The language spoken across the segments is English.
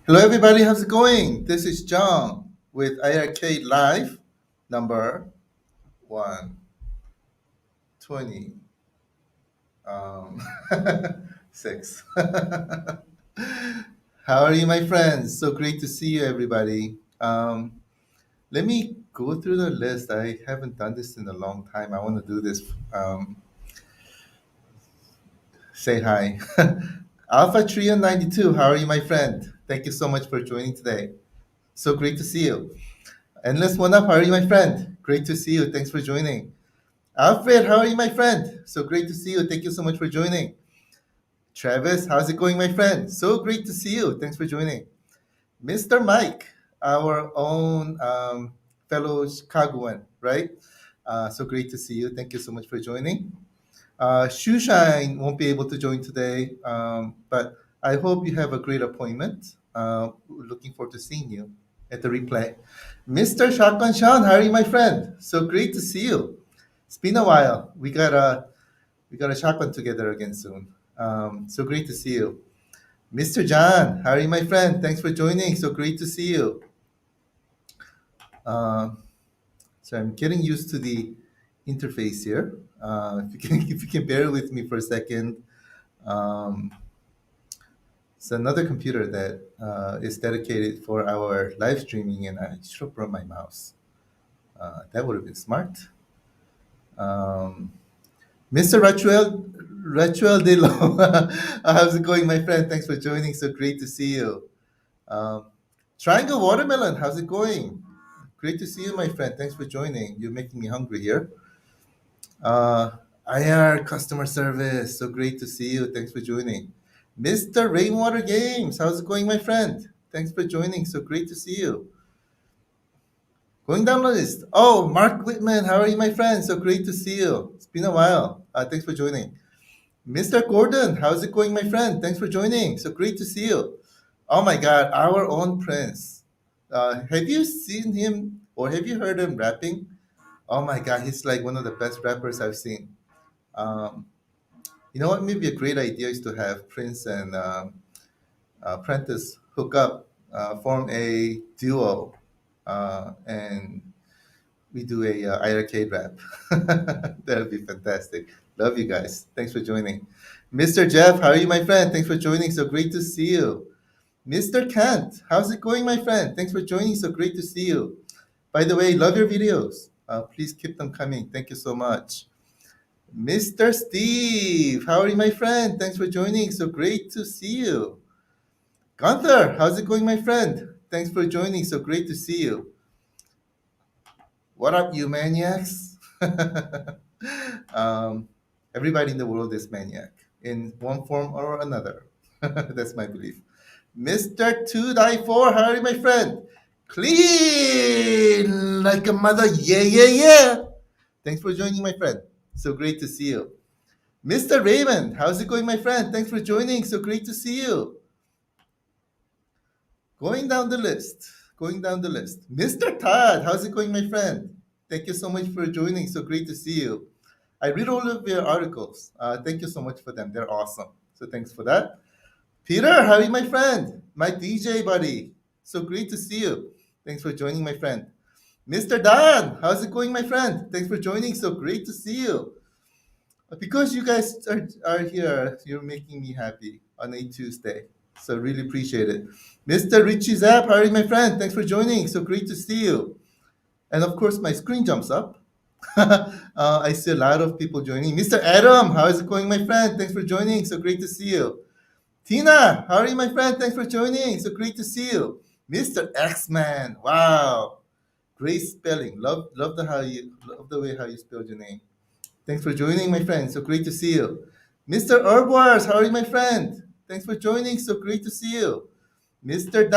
Hello, everybody. How's it going? This is Jong with iiRcade Live number 120. Um, 6. How are you, my friends? So great to see you, everybody. Let me go through the list. I haven't done this in a long time. I want to do this. Say hi. Alpha Trio 92. How are you, my friend? Thank you so much for joining today. So great to see you. Endless One Up, how are you, my friend? Great to see you. Thanks for joining. Alfred, how are you, my friend? So great to see you. Thank you so much for joining. Travis, how's it going, my friend? So great to see you. Thanks for joining. Mr. Mike, our own fellow Chicagoan, right? So great to see you. Thank you so much for joining. Shoeshine won't be able to join today, but I hope you have a great appointment. Looking forward to seeing you at the replay. Mr. Shotgun Sean, how are you, my friend? So great to see you. It's been a while. We got a shotgun together again soon. So great to see you. Mr. John, how are you, my friend? Thanks for joining. So great to see you. Uh, so I'm getting used to the interface here. If you can bear with me for a second. Um, it's another computer that is dedicated for our live streaming, and I should have brought my mouse. That would have been smart. Um, Mr. Rachuel De Lo, how's it going, my friend? Thanks for joining. So great to see you. Um, Triangle Watermelon, how's it going? Great to see you, my friend. Thanks for joining. You're making me hungry here. Uh, IR customer service, so great to see you. Thanks for joining. Mr. Rainwater Games, how's it going, my friend? Thanks for joining. So great to see you. Going down the list. Oh, Mark Whitman, how are you, my friend? So great to see you. It's been a while. Thanks for joining. Mr. Gordon, how's it going, my friend? Thanks for joining. So great to see you. Oh my God, our own Prince. Have you seen him or have you heard him rapping? Oh my God, he's like one of the best rappers I've seen. Um, you know what? Maybe a great idea is to have Prince and Prentice hook up, form a duo, and we do a iiRcade rap. That would be fantastic. Love you guys. Thanks for joining. Mr. Jeff, how are you, my friend? Thanks for joining. So great to see you. Mr. Kent, how's it going, my friend? Thanks for joining. So great to see you. By the way, love your videos. Please keep them coming. Thank you so much. Mr. Steve, how are you, my friend? Thanks for joining. So great to see you. Gunther, how's it going, my friend? Thanks for joining. So great to see you. What up, you maniacs? um, everybody in the world is maniac in one form or another. That's my belief. Mr. 2-4, how are you, my friend? Clean like a mother. Yeah, yeah, yeah. Thanks for joining, my friend. So great to see you. Mr. Raymond, how's it going, my friend? Thanks for joining. So great to see you. Going down the list. Going down the list. Mr. Todd, how's it going, my friend? Thank you so much for joining. So great to see you. I read all of your articles. Thank you so much for them. They're awesome. So thanks for that. Peter, how are you, my friend? My DJ buddy. So great to see you. Thanks for joining, my friend. Mr. Don, how's it going, my friend? Thanks for joining. So great to see you. Because you guys are here, you're making me happy on a Tuesday. So really appreciate it. Mr. Richie Zapp, how are you, my friend? Thanks for joining. So great to see you. And of course, my screen jumps up. I see a lot of people joining. Mr. Adam, how is it going, my friend? Thanks for joining. So great to see you. Tina, how are you, my friend? Thanks for joining. So great to see you. Mr. X-Man, wow. Great spelling. Love the way how you spelled your name. Thanks for joining, my friend. So great to see you. Mr. Herbwars, how are you, my friend? Thanks for joining. So great to see you. Mr.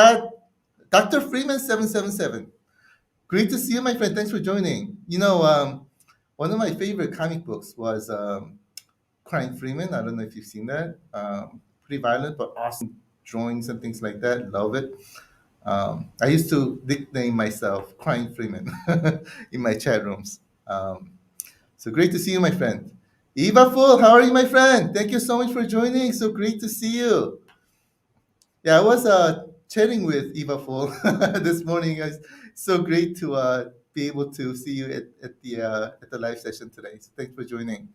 Dr. Freeman 777. Great to see you, my friend. Thanks for joining. One of my favorite comic books was Crying Freeman. I don't know if you've seen that. Pretty violent, but awesome drawings and things like that. Love it. I used to nickname myself Crying Freeman in my chat rooms. So great to see you, my friend. Eva Full, how are you, my friend? Thank you so much for joining. So great to see you. Yeah, I was chatting with Eva Full this morning. It's so great to be able to see you at the live session today. So thanks for joining.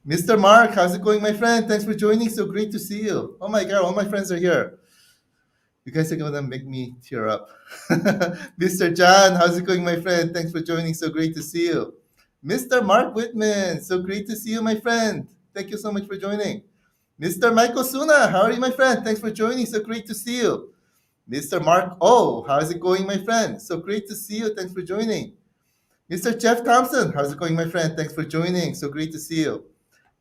Mr. Mark, how's it going, my friend? Thanks for joining. So great to see you. Oh my God, all my friends are here. You guys are gonna make me tear up. Mr. John, how's it going, my friend? Thanks for joining. So great to see you. Mr. Mark Whitman, so great to see you, my friend. Thank you so much for joining. Mr. Michael Suna, how are you, my friend? Thanks for joining. So great to see you. Mr. Mark O, how's it going, my friend? So great to see you. Thanks for joining. Mr. Jeff Thompson, how's it going, my friend? Thanks for joining. So great to see you.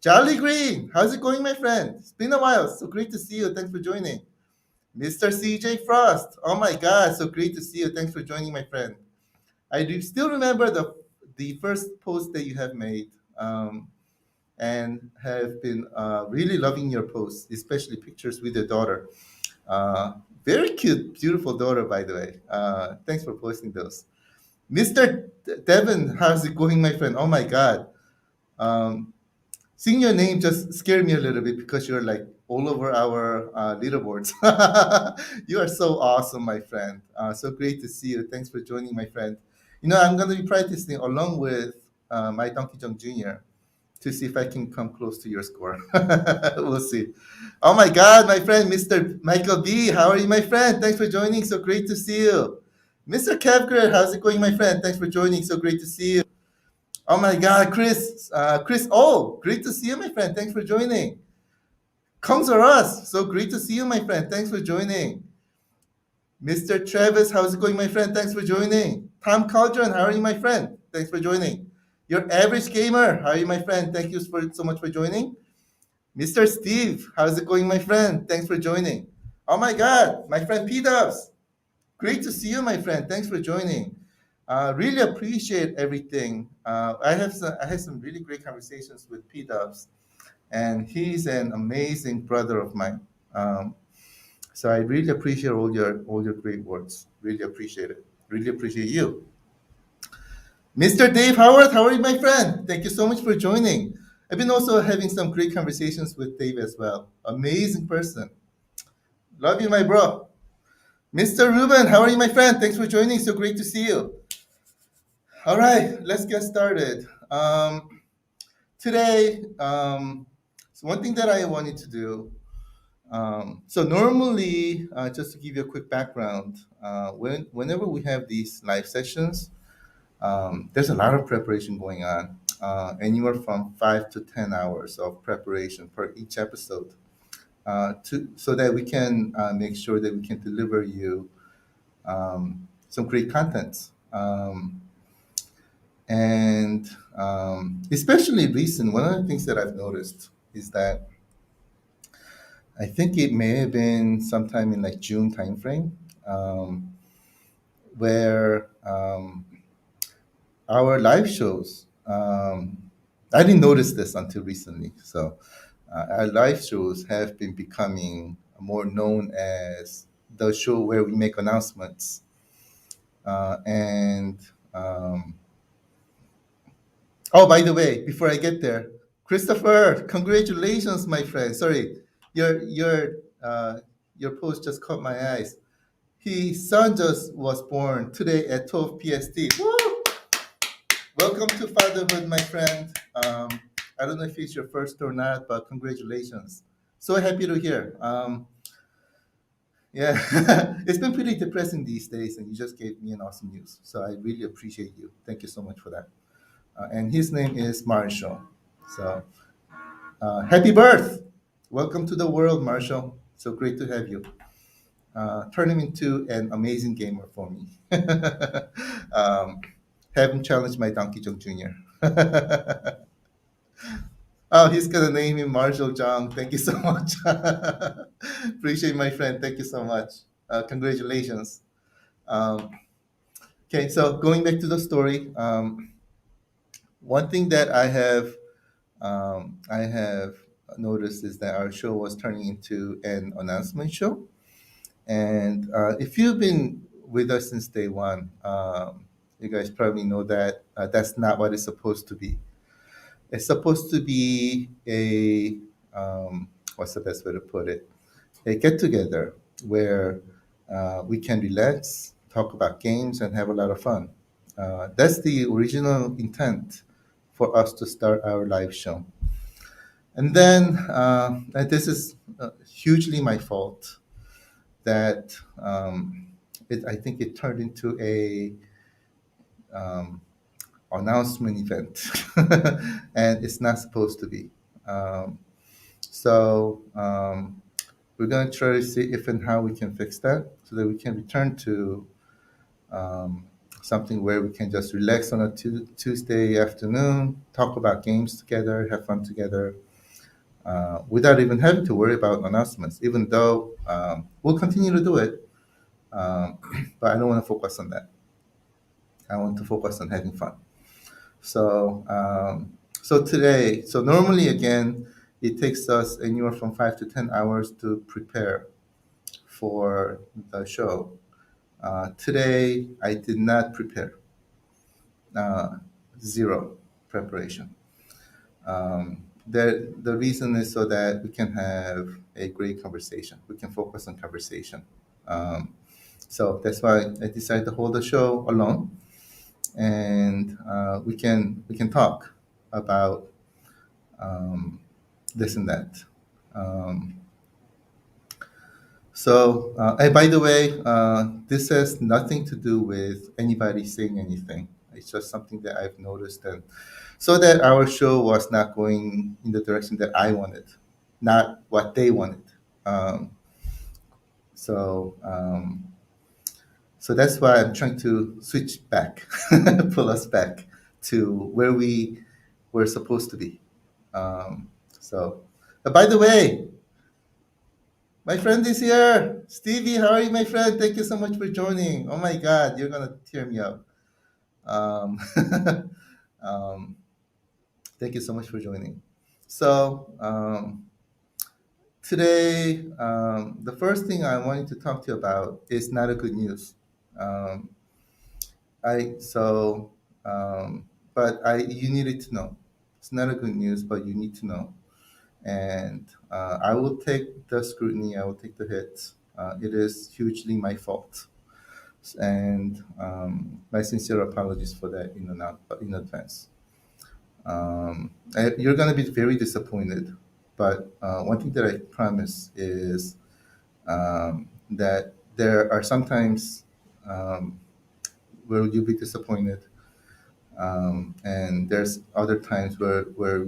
Charlie Green, how's it going, my friend? It's been a while. So great to see you. Thanks for joining. Mr. CJ Frost, oh my God, so great to see you. Thanks for joining, my friend. I do still remember the first post that you have made, and have been really loving your posts, especially pictures with your daughter. Uh, Very cute, beautiful daughter, by the way. Thanks for posting those. Mr. Devon, how's it going, my friend? Oh my God. Um, Seeing your name just scared me a little bit because you're like all over our leaderboards. You are so awesome, my friend. So great to see you. Thanks for joining, my friend. I'm going to be practicing along with my Donkey Jong Jr. to see if I can come close to your score. We'll see. Oh my God, my friend, Mr. Michael B. How are you, my friend? Thanks for joining. So great to see you. Mr. Kevgren, how's it going, my friend? Thanks for joining. So great to see you. Oh my God, Chris. Chris, oh, great to see you, my friend. Thanks for joining. Comes are us. So great to see you, my friend. Thanks for joining. Mr. Travis, how's it going, my friend? Thanks for joining. Tom Cauldron, how are you, my friend? Thanks for joining. Your average gamer, how are you, my friend? Thank you so much for joining. Mr. Steve, how's it going, my friend? Thanks for joining. Oh my God, my friend P Dubs. Great to see you, my friend. Thanks for joining. Really appreciate everything. I had some really great conversations with P Dubs, and he's an amazing brother of mine. So I really appreciate all your great words. Really appreciate it. Really appreciate you. Mr. Dave Howard, how are you, my friend? Thank you so much for joining. I've been also having some great conversations with Dave as well. Amazing person. Love you, my bro. Mr. Ruben, how are you, my friend? Thanks for joining. So great to see you. All right, let's get started. Today, so one thing that I wanted to do. So normally, just to give you a quick background, whenever we have these live sessions, there's a lot of preparation going on, anywhere from 5 to 10 hours of preparation for each episode, so that we can make sure that we can deliver you some great content. And especially recent, one of the things that I've noticed is that I think it may have been sometime in like June timeframe, where our live shows. I didn't notice this until recently. So our live shows have been becoming more known as the show where we make announcements. And Oh, by the way, before I get there, Christopher, congratulations, my friend. Sorry, your your uh, your post just caught my eyes. His son just was born today at 12 PST. Woo! Welcome to fatherhood, my friend. I don't know if it's your first or not, but congratulations. So happy to hear. Yeah, it's been pretty depressing these days, and you just gave me an awesome news. So I really appreciate you. Thank you so much for that. And his name is Marshall. So happy birth! Welcome to the world, Marshall. So great to have you. Turn him into an amazing gamer for me. um, have him challenge my Donkey Jong Jr. Oh, he's gonna name him Marshall Jong. Thank you so much. Appreciate my friend. Thank you so much. Congratulations. Um, okay, so going back to the story, one thing that I have noticed is that our show was turning into an announcement show. And if you've been with us since day one, you guys probably know that that's not what it's supposed to be. It's supposed to be what's the best way to put it? A get together where We can relax, talk about games, and have a lot of fun. That's the original intent for us to start our live show. And then, and this is hugely my fault that I think it turned into a um, announcement event, and it's not supposed to be. Um, so we're going to try to see if and how we can fix that so that we can return to um, something where we can just relax on a Tuesday afternoon, talk about games together, have fun together, without even having to worry about announcements, even though we'll continue to do it. Um, but I don't want to focus on that. I want to focus on having fun. So today, so normally again, it takes us anywhere from 5 to 10 hours to prepare for the show. Today, I did not prepare, uh, zero preparation. The reason is so that we can have a great conversation. We can focus on conversation. Um, so that's why I decided to hold the show alone, and we can talk about this and that. Um, and by the way, this has nothing to do with anybody saying anything. It's just something that I've noticed, and so that our show was not going in the direction that I wanted, not what they wanted. Um, so, um, so that's why I'm trying to switch back, pull us back to where we were supposed to be. Um, so, by the way, my friend is here. Stevie, how are you, my friend? Thank you so much for joining. Oh my God, you're gonna tear me up. Um, um, thank you so much for joining. So today, the first thing I wanted to talk to you about is not a good news. Um, I so, but you needed to know. It's not a good news, but you need to know. And I will take the scrutiny. I will take the hits. It is hugely my fault, and my sincere apologies for that in advance. You're going to be very disappointed, but one thing that I promise is that there are sometimes where you'll be disappointed, and there's other times where we'll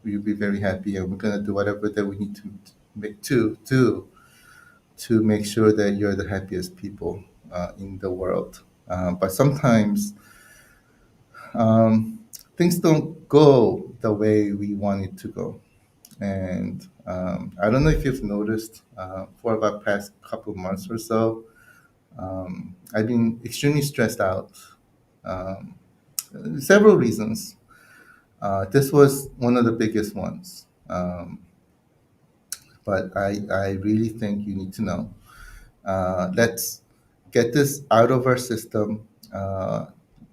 be very happy, and we're gonna do whatever that we need to make to do to make sure that you're the happiest people in the world. But sometimes um, things don't go the way we want it to go. And I don't know if you've noticed, for about past couple of months or so, I've been extremely stressed out. Um, Several reasons. This was one of the biggest ones. But I really think you need to know. Let's get this out of our system.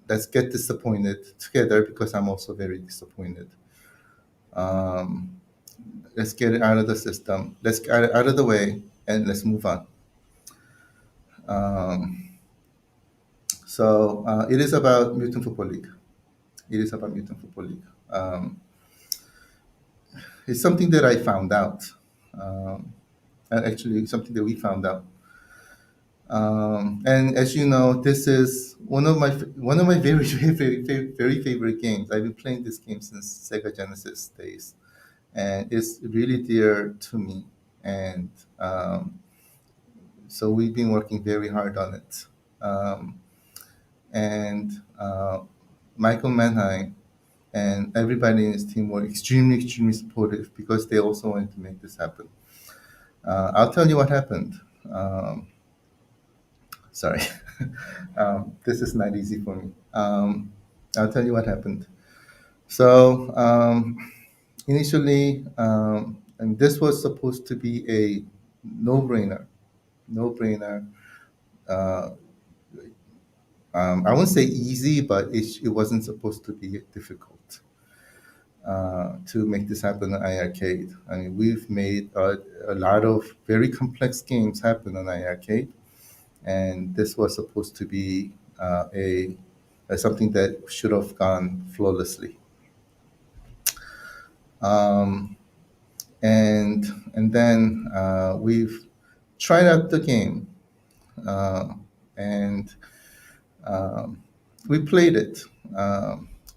Let's get disappointed together because I'm also very disappointed. Um, let's get it out of the system. Let's get it out of the way and let's move on. Um, it is about Mutant Football League. It is about Mutant Football League. It's something that I found out. Um, Actually, something that we found out. And as you know, this is one of my very very favorite games. I've been playing this game since Sega Genesis days, and it's really dear to me. And so we've been working very hard on it. Um, and Michael Manheim and everybody in his team were extremely supportive because they also wanted to make this happen. I'll tell you what happened. Um, Sorry, this is not easy for me. I'll tell you what happened. So initially, and this was supposed to be a no-brainer, no-brainer. Uh, I won't say easy, but it wasn't supposed to be difficult to make this happen on iiRcade. I mean, we've made a lot of very complex games happen on iiRcade. and this was supposed to be something that should have gone flawlessly. Um, and then we've tried out the game, uh, and um, we played it.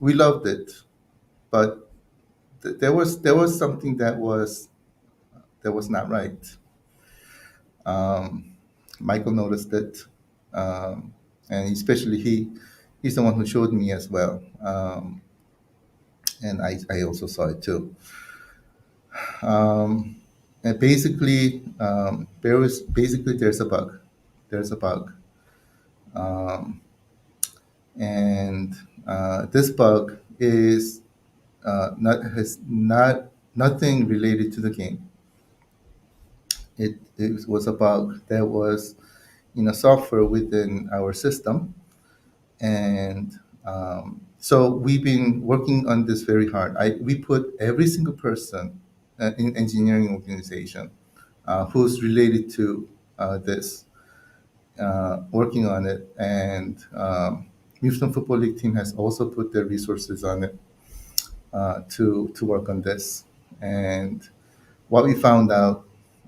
We loved it, but there was something that was not right. Um, Michael noticed it, and especially he's the one who showed me as well, and I also saw it too. Um, and basically, there's a bug. There's a bug, um, and this bug is not has not nothing related to the game. It was a bug that was in a software within our system, and so we've been working on this very hard. We put every single person in engineering organization who's related to this working on it, and Mutant Football League team has also put their resources on it to work on this. And what we found out,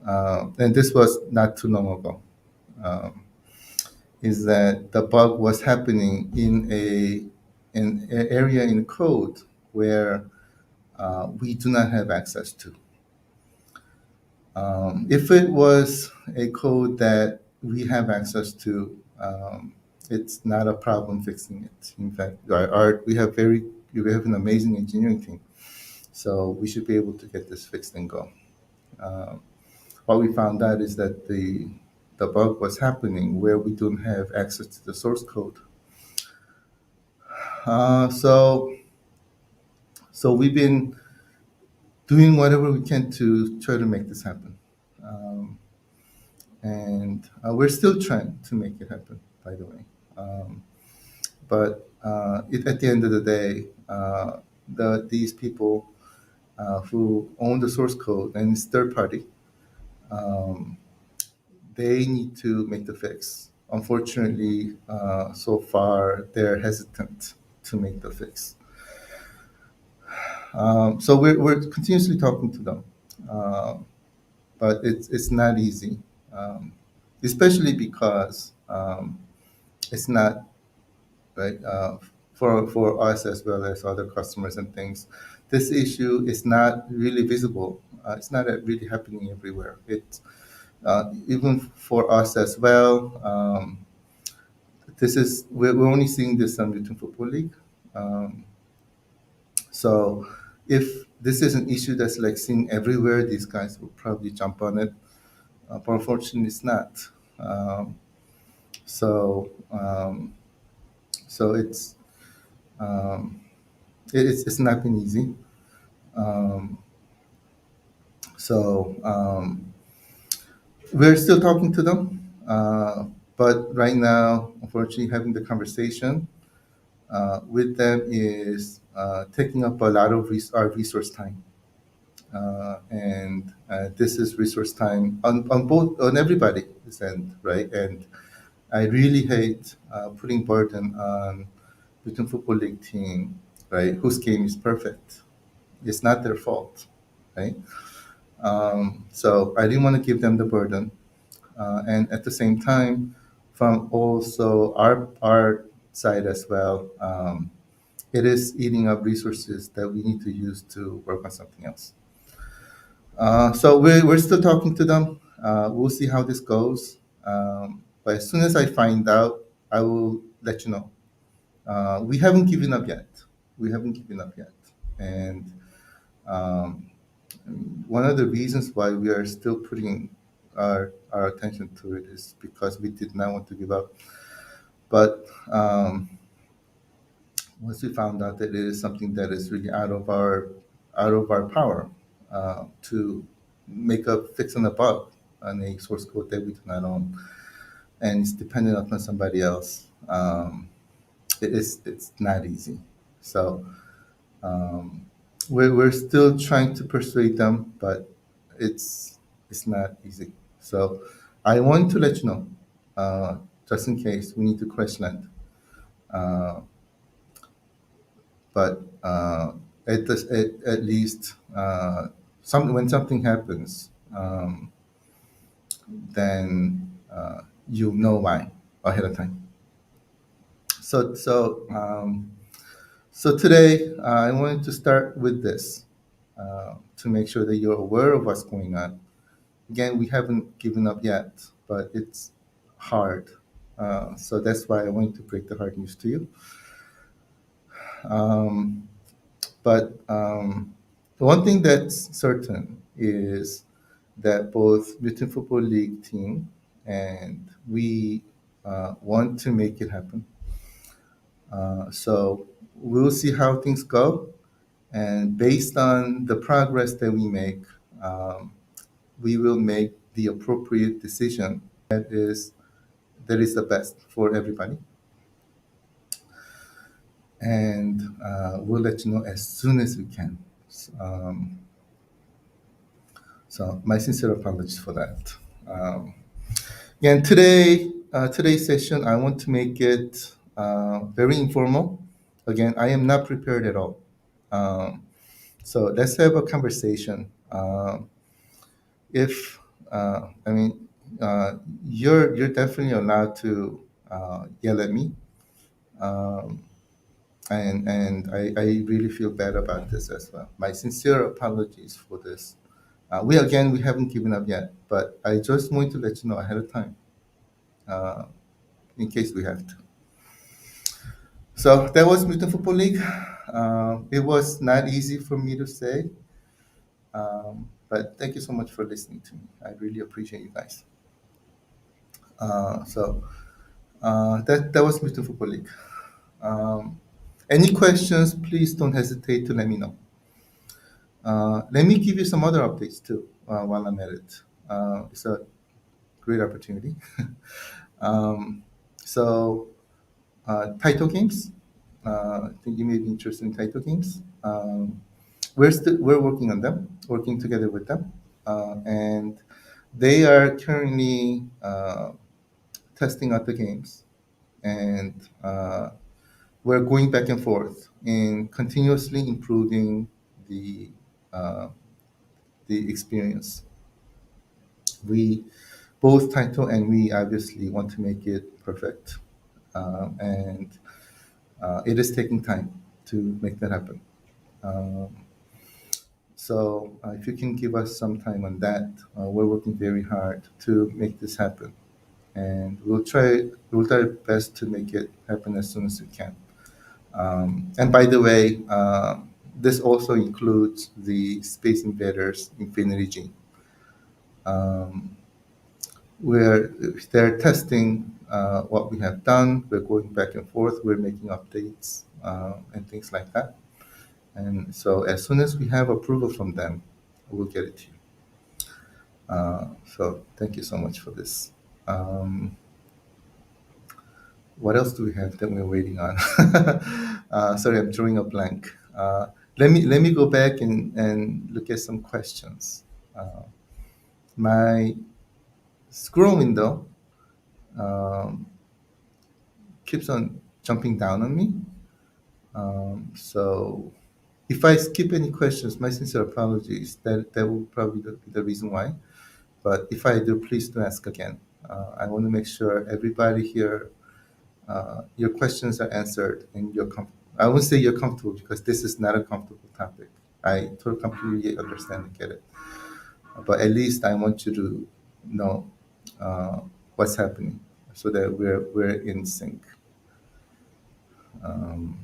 and this was not too long ago, um, is that the bug was happening in an area in code where we do not have access to. If it was a code that we have access to, it's not a problem fixing it. In fact, we have an amazing engineering team, so we should be able to get this fixed and go. Um, what we found out is that the bug was happening where we don't have access to the source code. So we've been doing whatever we can to try to make this happen. Um, and we're still trying to make it happen, by the way. But at the end of the day, these people who own the source code and it's third party, um, they need to make the fix. Unfortunately, so far they're hesitant to make the fix. So we're continuously talking to them, uh, but it's not easy, um, especially because it's not right for us as well as other customers and things. This issue is not really visible. It's not really happening everywhere. It's even for us as well. We're only seeing this on Mutant Football League. Um, so if this is an issue that's like seen everywhere, these guys will probably jump on it. But unfortunately, it's not. Um, so um, so um, it's not been easy. Um, so we're still talking to them, but right now, unfortunately, having the conversation with them is taking up a lot of our resource time, and this is resource time on everybody's end, right? And I really hate putting burden on Britain Football League team, right? Whose game is perfect. It's not their fault, right? So I didn't want to give them the burden, and at the same time, from also our side as well, it is eating up resources that we need to use to work on something else. So we're still talking to them. We'll see how this goes. But as soon as I find out, I will let you know. We haven't given up yet. We haven't given up yet. And um, one of the reasons why we are still putting our attention to it is because we did not want to give up. But once we found out that it is something that is really out of our power to make a fix on a bug on a source code that we do not own, and it's dependent upon somebody else. It's not easy. So um, we're still trying to persuade them, but it's not easy. So I want to let you know. uh, just in case we need to crash land. Uh, but at least when something happens, then you know why ahead of time. So so um, so today I wanted to start with this to make sure that you're aware of what's going on. Again, we haven't given up yet, but it's hard. So that's why I wanted to break the hard news to you. Um, but the one thing that's certain is that both Mutant Football League team and we want to make it happen. So we'll see how things go, and based on the progress that we make, um, we will make the appropriate decision that is the best for everybody, and we'll let you know as soon as we can. Um, so my sincere apologies for that. Again, today's session, I want to make it very informal. Again, I am not prepared at all. Um, so let's have a conversation. If I mean, you're definitely allowed to yell at me, um, and I really feel bad about this as well. My sincere apologies for this. We haven't given up yet, but I just want to let you know ahead of time, uh, in case we have to. So that was Mutant Football League. It was not easy for me to say, but thank you so much for listening to me. I really appreciate you guys. That was Mutant Football League. Um, any questions? Please don't hesitate to let me know. Let me give you some other updates too while I'm at it. It's a great opportunity. um, so title games. I think you may be interested in title games. We're working on them, working together with them, and they are currently testing out the games, and we're going back and forth in continuously improving the uh, the experience. We both title and we obviously want to make it perfect, and it is taking time to make that happen. Um, so if you can give us some time on that, we're working very hard to make this happen, and we'll try our best to make it happen as soon as we can. And by the way, this also includes the Space Invaders Infinity Gene, um, where they're testing what we have done. We're going back and forth. We're making updates and things like that. And so as soon as we have approval from them, we'll get it to you. So thank you so much for this. Um, what else do we have that we're waiting on? Sorry, I'm drawing a blank. Let me go back and look at some questions. Uh, my scroll window um, keeps on jumping down on me. So if I skip any questions, my sincere apologies. That will probably be the reason why. But if I do, please do ask again. I want to make sure everybody here, your questions are answered and I won't say you're comfortable because this is not a comfortable topic. I totally completely understand and get it. But at least I want you to know uh, what's happening so that we're in sync. Um,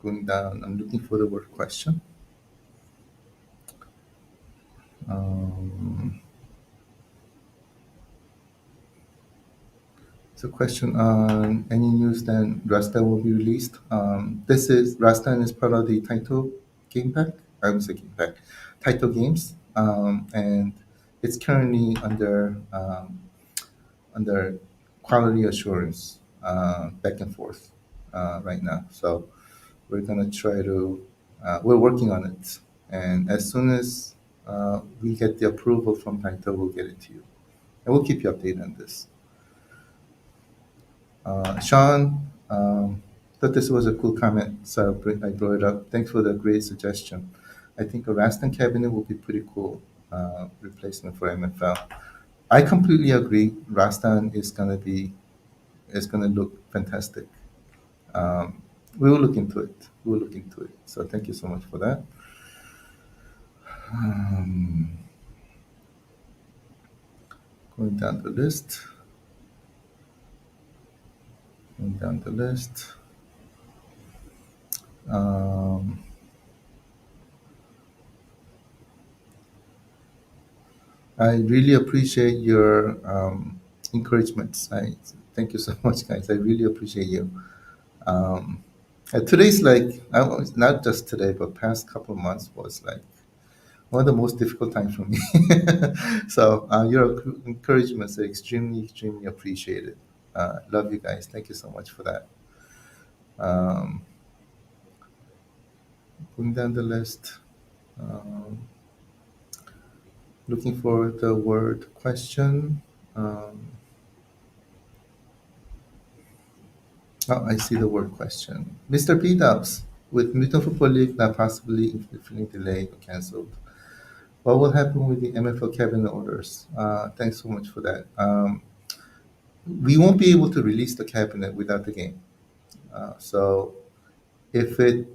going down, I'm looking for the word question. Um, So question on any news then Rasta will be released. This is Rasta is part of the title game pack. I would say game pack, title games, and it's currently under quality assurance back and forth right now. So we're gonna try to we're working on it. And as soon as we get the approval from Taito, we'll get it to you. And we'll keep you updated on this. Sean, thought this was a cool comment, so I brought it up. Thanks for the great suggestion. I think a Rastan cabinet will be pretty cool replacement for MFL. I completely agree. Rastan is gonna look fantastic. Um, we will look into it. We will look into it. So thank you so much for that. Um, going down the list. Going down the list. Um, I really appreciate your encouragements. I thank you so much, guys. I really appreciate you. Um, today's like I was not just today, but past couple of months was like one of the most difficult times for me. So your encouragements are extremely appreciated. Love you guys. Thank you so much for that. Um, going down the list, um, looking for the word question. Um, oh, I see the word question. Mr. P Dubs, with Mutant Football League now possibly indefinitely delayed or cancelled, what will happen with the MFL cabinet orders? Thanks so much for that. We won't be able to release the cabinet without the game. So if it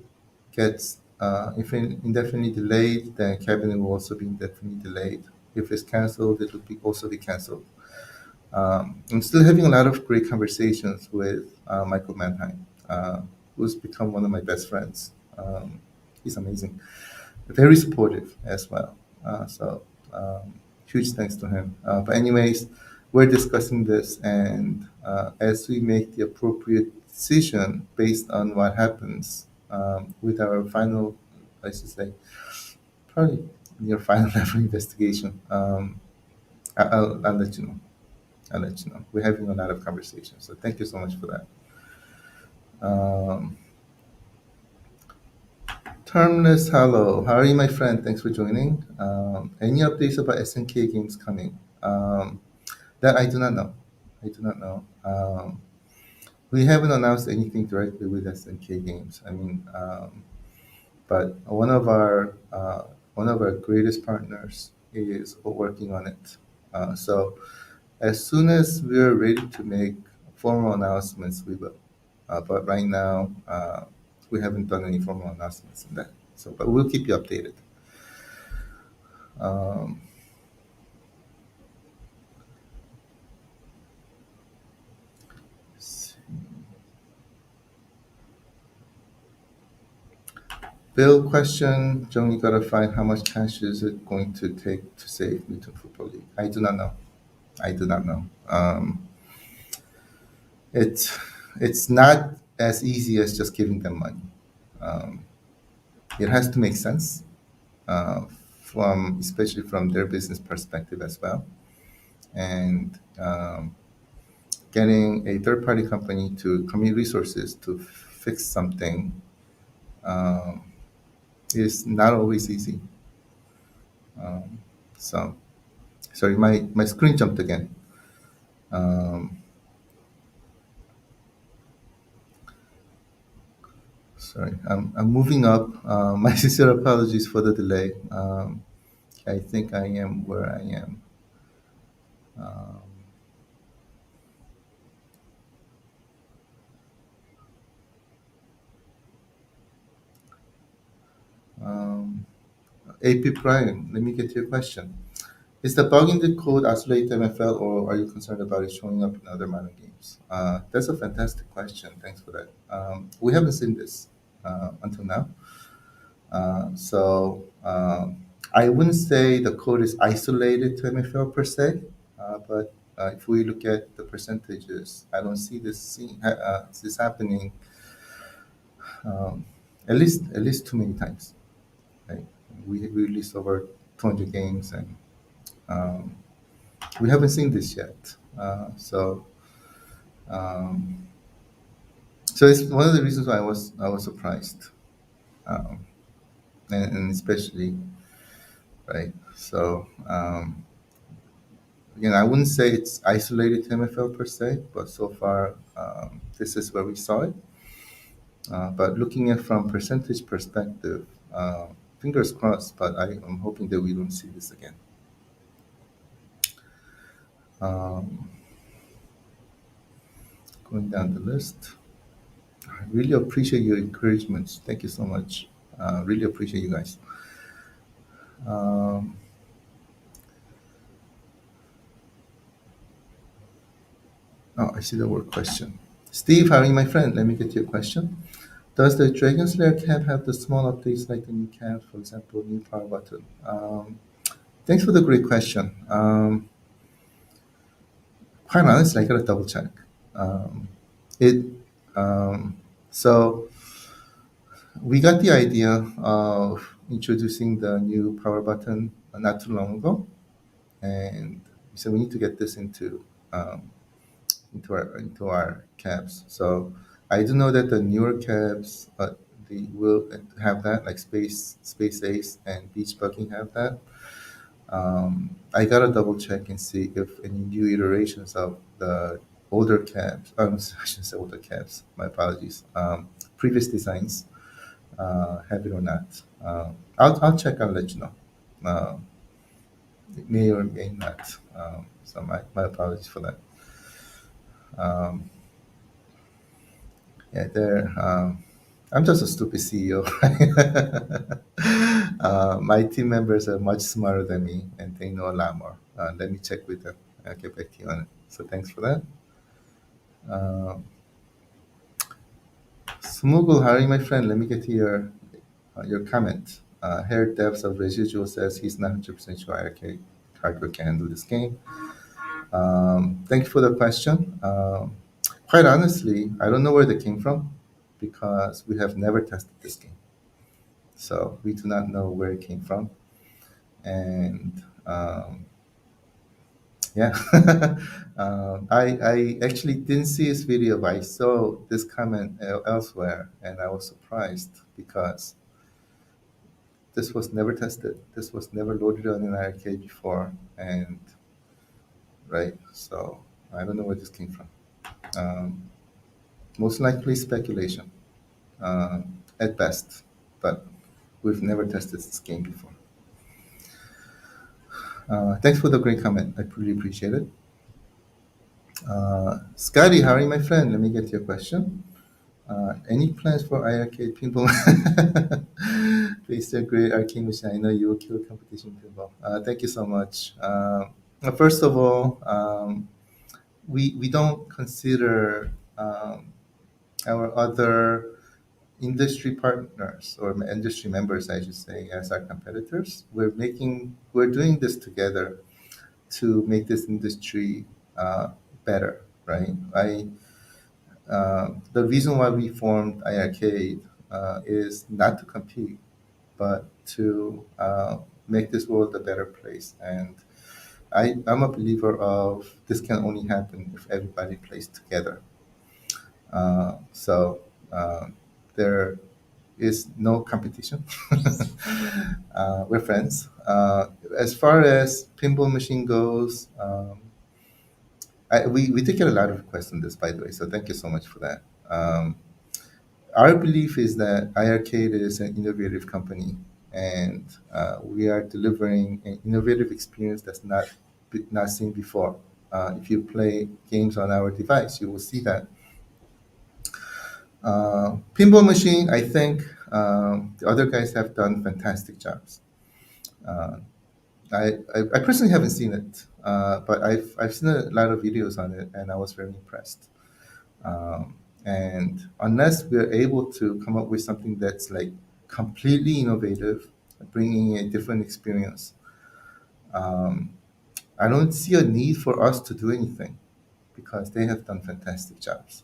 gets if it indefinitely delayed, then cabinet will also be indefinitely delayed. If it's cancelled, it will be also be cancelled. I'm still having a lot of great conversations with Michael Mannheim, who's become one of my best friends. He's amazing, very supportive as well. So huge thanks to him. But anyways, we're discussing this, and as we make the appropriate decision based on what happens with our final, I should say, probably your final level investigation, I'll let you know. I'll let you know. We're having a lot of conversations, so thank you so much for that. Um, Termless Hello, how are you, my friend? Thanks for joining. Any updates about SNK games coming? That I do not know. I do not know. We haven't announced anything directly with SNK games. I mean, but one of our greatest partners is working on it. So as soon as we're ready to make formal announcements, we will. But right now, we haven't done any formal announcements in that. So, but we'll keep you updated. Um, Bill question, Jong, you gotta find how much cash is it going to take to save Mutant Football League? I do not know. I do not know. It's it's not as easy as just giving them money. Um, it has to make sense uh, from especially from their business perspective as well, and getting a third party company to commit resources to fix something um, is not always easy. Um, so sorry, my screen jumped again. Um, sorry, I'm moving up. My sincere apologies for the delay. I think I am where I am. Um, um, AP Prime, let me get to your question. Is the bug in the code isolated to MFL, or are you concerned about it showing up in other minor games? That's a fantastic question. Thanks for that. We haven't seen this until now. So I wouldn't say the code is isolated to MFL per se, but if we look at the percentages, I don't see this happening um, at least too many times. Right? We released over 200 games, and um, we haven't seen this yet. Um, so it's one of the reasons why I was surprised. Um, and especially right. So again, I wouldn't say it's isolated to MFL per se, but so far this is where we saw it. But looking at from percentage perspective, fingers crossed. But I'm hoping that we don't see this again. Um, Going down the list, I really appreciate your encouragements. Thank you so much. Really appreciate you guys. Um, oh, I see the word question. Steve, how are you, my friend? Let me get your question. Does the Dragon Slayer cap have the small updates like the new cap, for example, new power button? Thanks for the great question. Quite honestly, I gotta double check. Um, it so we got the idea of introducing the new power button not too long ago, and so we need to get this um, into our cabs. So I do know that the newer cabs, they will have that, like Space Ace and Beach Buggy have that. I gotta double check and see if any new iterations of the older cabs, I shouldn't say older cabs, my apologies, previous designs have it or not. I'll check and let you know. It may or may not. So my apologies for that. Um, yeah, there. I'm just a stupid CEO. My team members are much smarter than me, and they know a lot more. Let me check with them. I'll get back to you on it. So thanks for that. Um, Smuggle, how are you, my friend? Let me get to your comment. Hair depths of residual says he's not 100% sure iiRcade hardware can handle this game. Thank you for the question. Quite honestly, I don't know where they came from because we have never tested this game. So we do not know where it came from. And yeah, I actually didn't see this video, but I saw this comment elsewhere and I was surprised because this was never tested. This was never loaded on an arcade before. And right, so I don't know where this came from. Um, Most likely speculation at best, but we've never tested this game before. Thanks for the great comment. I really appreciate it. Scotty, how are you, my friend? Let me get your question. Any plans for iiRcade pinball? Please, a great arcade machine. I know you will kill competition pinball. Thank you so much. First of all, we don't consider our other industry partners or industry members, I should say, as our competitors. We're doing this together to make this industry better, right? The reason why we formed iiRcade is not to compete, but to make this world a better place. And I'm a believer of this can only happen if everybody plays together. So there is no competition. We're friends. As far as pinball machine goes, we did get a lot of requests on this, by the way. So thank you so much for that. Our belief is that iiRcade is an innovative company, and we are delivering an innovative experience that's not seen before. If you play games on our device, you will see that. Pinball machine, I think the other guys have done fantastic jobs. Uh, I personally haven't seen it, but I've seen a lot of videos on it, and I was very impressed. And unless we're able to come up with something that's like completely innovative, bringing a different experience, um, I don't see a need for us to do anything because they have done fantastic jobs.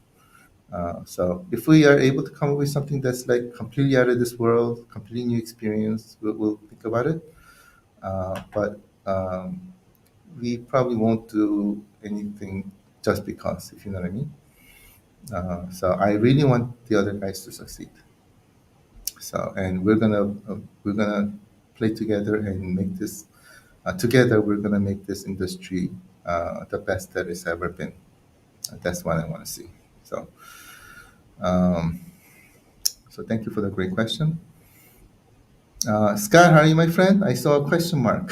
So if we are able to come up with something that's like completely out of this world, completely new experience, we'll think about it. But we probably won't do anything just because, if you know what I mean. So I really want the other guys to succeed. So, and we're gonna play together and make this together. We're gonna make this industry the best that it's ever been. That's what I want to see. So, um, so thank you for the great question. Scott, how are you, my friend? I saw a question mark.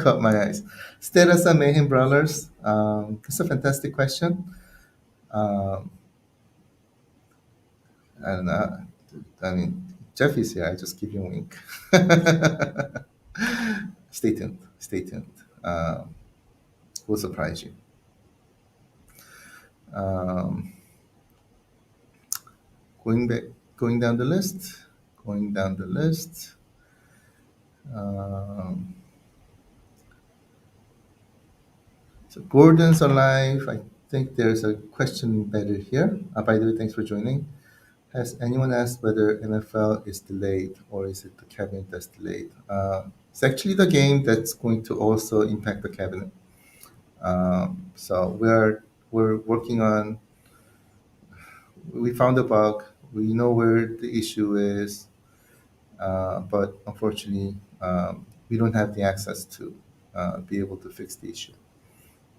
Caught my eyes. Status and Mayhem Brawlers. It's a fantastic question. Um, and I mean, Jeff is here. I just give you a wink. Stay tuned. Stay tuned. We'll surprise you. Um, going back, going down the list. Going down the list. Um, so Gordon's alive. I think there's a question embedded here. By the way, thanks for joining. Has anyone asked whether NFL is delayed or is it the cabinet that's delayed? It's actually the game that's going to also impact the cabinet. So we're working on. We found a bug. We know where the issue is, but unfortunately, we don't have the access to be able to fix the issue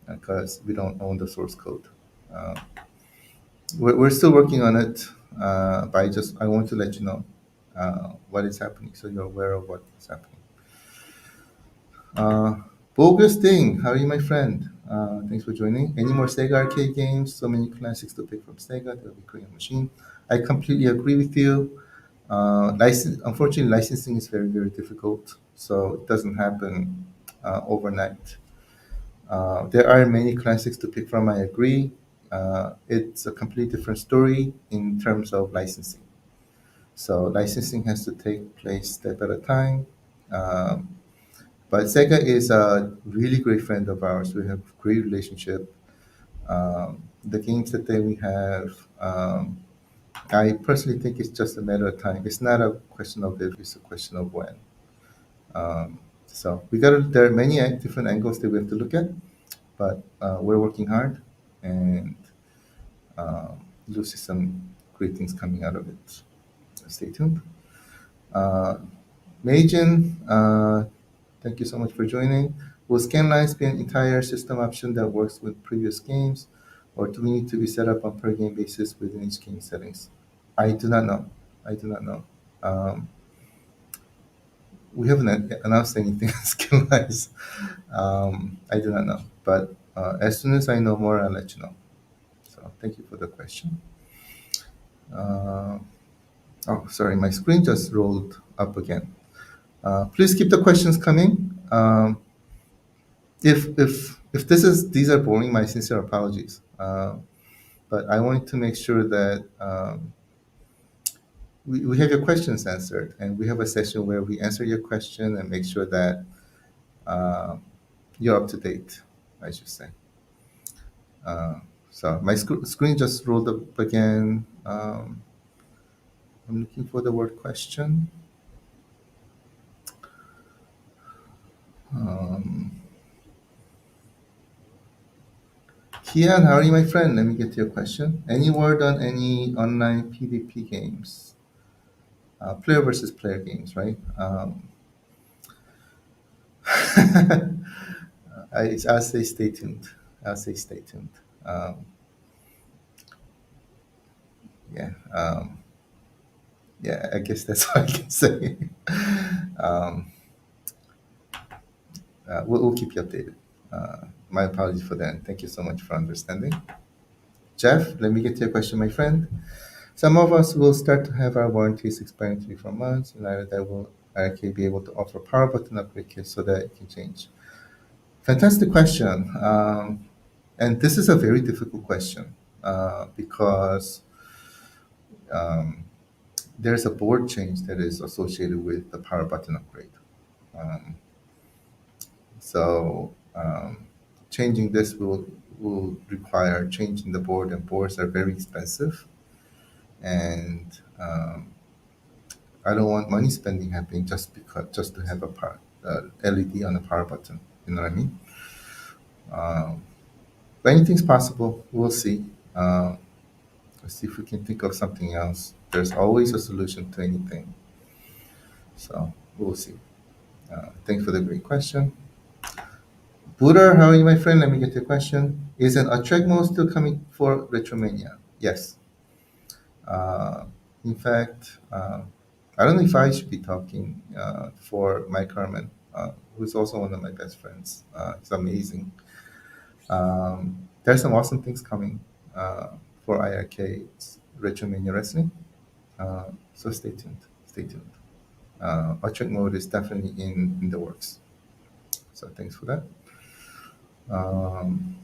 because we don't own the source code. Uh, we're still working on it, but I want to let you know what is happening so you're aware of what is happening. Uh, Bogus thing, how are you, my friend? Thanks for joining. Any more Sega arcade games? So many classics to pick from Sega. They'll be Korean machine. I completely agree with you. Unfortunately, licensing is very, very difficult, so it doesn't happen overnight. There are many classics to pick from. I agree. It's a completely different story in terms of licensing. So licensing has to take place step at a time. Um, but Sega is a really great friend of ours. We have great relationship. The games that we have, I personally think it's just a matter of time. It's not a question of if; it's a question of when. So we got there are many different angles that we have to look at, but we're working hard, and you'll see some great things coming out of it. Stay tuned. Uh, Majin, thank you so much for joining. Will scanlines be an entire system option that works with previous games, or do we need to be set up on per game basis within each game settings? I do not know. I do not know. Um, we haven't announced anything on scanlines. I do not know. But as soon as I know more, I'll let you know. So thank you for the question. Uh, oh, sorry, my screen just rolled up again. Please keep the questions coming. If these are boring, my sincere apologies. But I want to make sure that we have your questions answered, and we have a session where we answer your question and make sure that uh, you're up to date, I should say. So my screen just rolled up again. I'm looking for the word question. Um, Kian, how are you, my friend? Let me get to your question. Any word on any online PvP games? Player versus player games, right? I'll say stay tuned. I'll say stay tuned. Um, yeah, yeah. I guess that's all I can say. um, we'll keep you updated. My apologies for that. Thank you so much for understanding. Jeff, let me get to your question, my friend. Some of us will start to have our warranties expiring in 3 4 months. United that will actually be able to offer power button upgrade kits so that it can change. Fantastic question. And this is a very difficult question because um, there's a board change that is associated with the power button upgrade. Um, so changing this will require changing the board, and boards are very expensive. And I don't want money spending happening just to have a LED on a power button. You know what I mean? Um, but anything's possible. We'll see. Let's see if we can think of something else. There's always a solution to anything. So we'll see. Thanks for the great question. Buddha, how are you, my friend? Let me get your question. Is an Atregmo still coming for Retromania? Yes. Uh, in fact, I don't know if I should be talking for Mike Herman, who's also one of my best friends. It's amazing. There's some awesome things coming for iiRcade's Retromania Wrestling. So stay tuned. Stay tuned. Orchard mode is definitely in the works. So thanks for that. Um,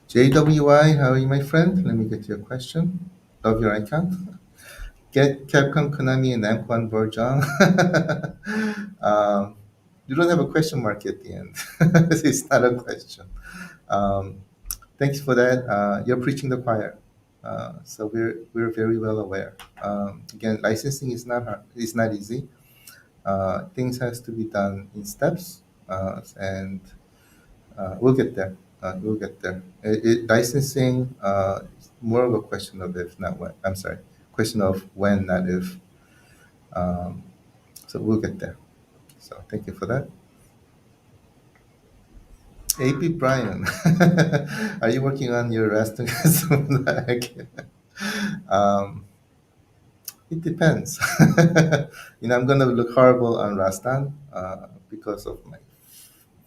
JWI, how are you, my friend? Let me get your question. Love your icon. Get Capcom, Konami, and Namco on board, John. um, you don't have a question mark at the end. It's not a question. Um, Thanks for that. You're preaching the choir. So we're very well aware. Again, licensing is not hard. It's not easy. Things has to be done in steps, and we'll get there. We'll get there. Licensing is more of a question of if, not when. I'm sorry, question of when, not if. Um, so we'll get there. So thank you for that. AP Brian, are you working on your wrestling? um, it depends. I'm gonna look horrible on Rastan because of my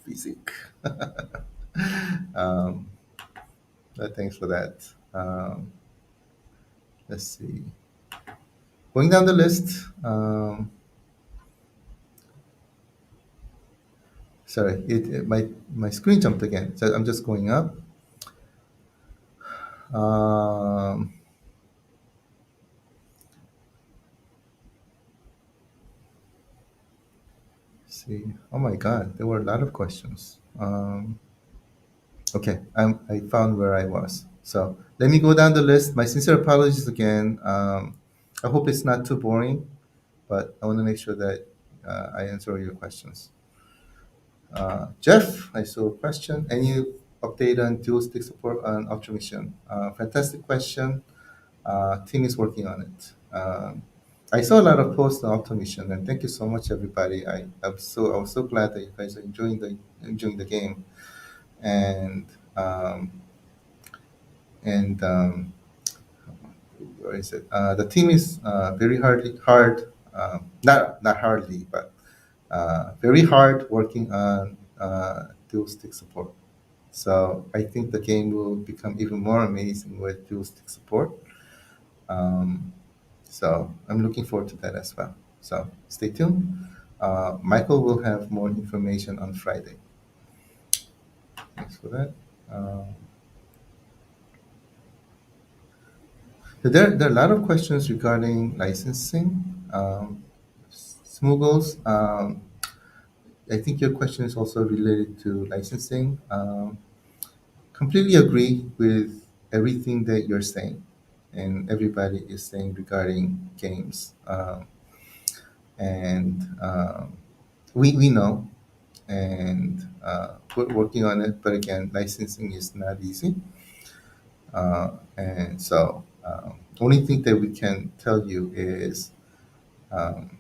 physique. um, but thanks for that. Let's see. Going down the list. Sorry, my screen jumped again. So I'm just going up. Um, see. Oh my God, there were a lot of questions. Okay, I found where I was. So let me go down the list. My sincere apologies again. I hope it's not too boring, but I want to make sure that I answer all your questions. Jeff, I saw a question. Any update on dual stick support on Ultra Mission? Fantastic question. Team is working on it. I saw a lot of posts on Ultra Mission, and thank you so much, everybody. I was so glad that you guys are enjoying the game, and um, and where is it? The team is very hard, not hardly, but very hard working on dual stick support. So I think the game will become even more amazing with dual stick support. Um, so I'm looking forward to that as well. So stay tuned. Michael will have more information on Friday. Thanks for that. Um, there are a lot of questions regarding licensing. Smuggles, I think your question is also related to licensing. Completely agree with everything that you're saying and everybody is saying regarding games. And we know, and we're working on it, but again, licensing is not easy. And so, only thing that we can tell you is um,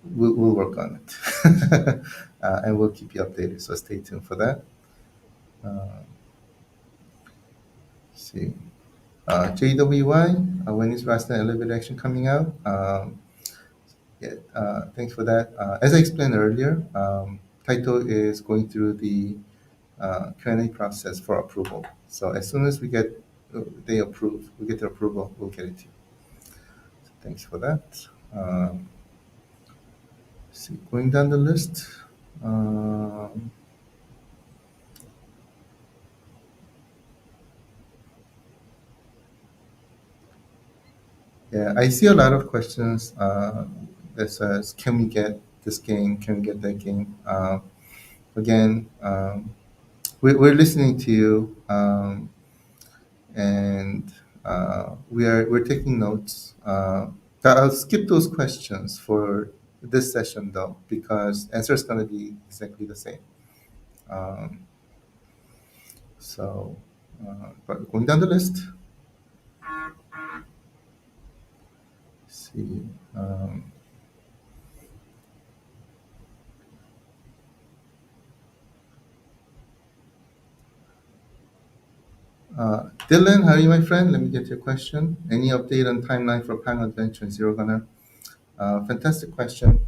we'll work on it. And we'll keep you updated. So stay tuned for that. Uh, see. JWY, when is Rasta Elevator Action coming out? Yeah, thanks for that. As I explained earlier, Taito is going through the Q&A process for approval. So as soon as we get the approval, we'll get it to you. So thanks for that. See, going down the list. Um, yeah, I see a lot of questions that says, "Can we get this game? Can we get that game?" Again, we're listening to you, and we're taking notes. I'll skip those questions for this session though, because answer is going to be exactly the same. Um, so, but going down the list. see. Um, Dylan, how are you, my friend? Let me get your question. Any update on timeline for Pang Adventure and Zero Gunner? Fantastic question.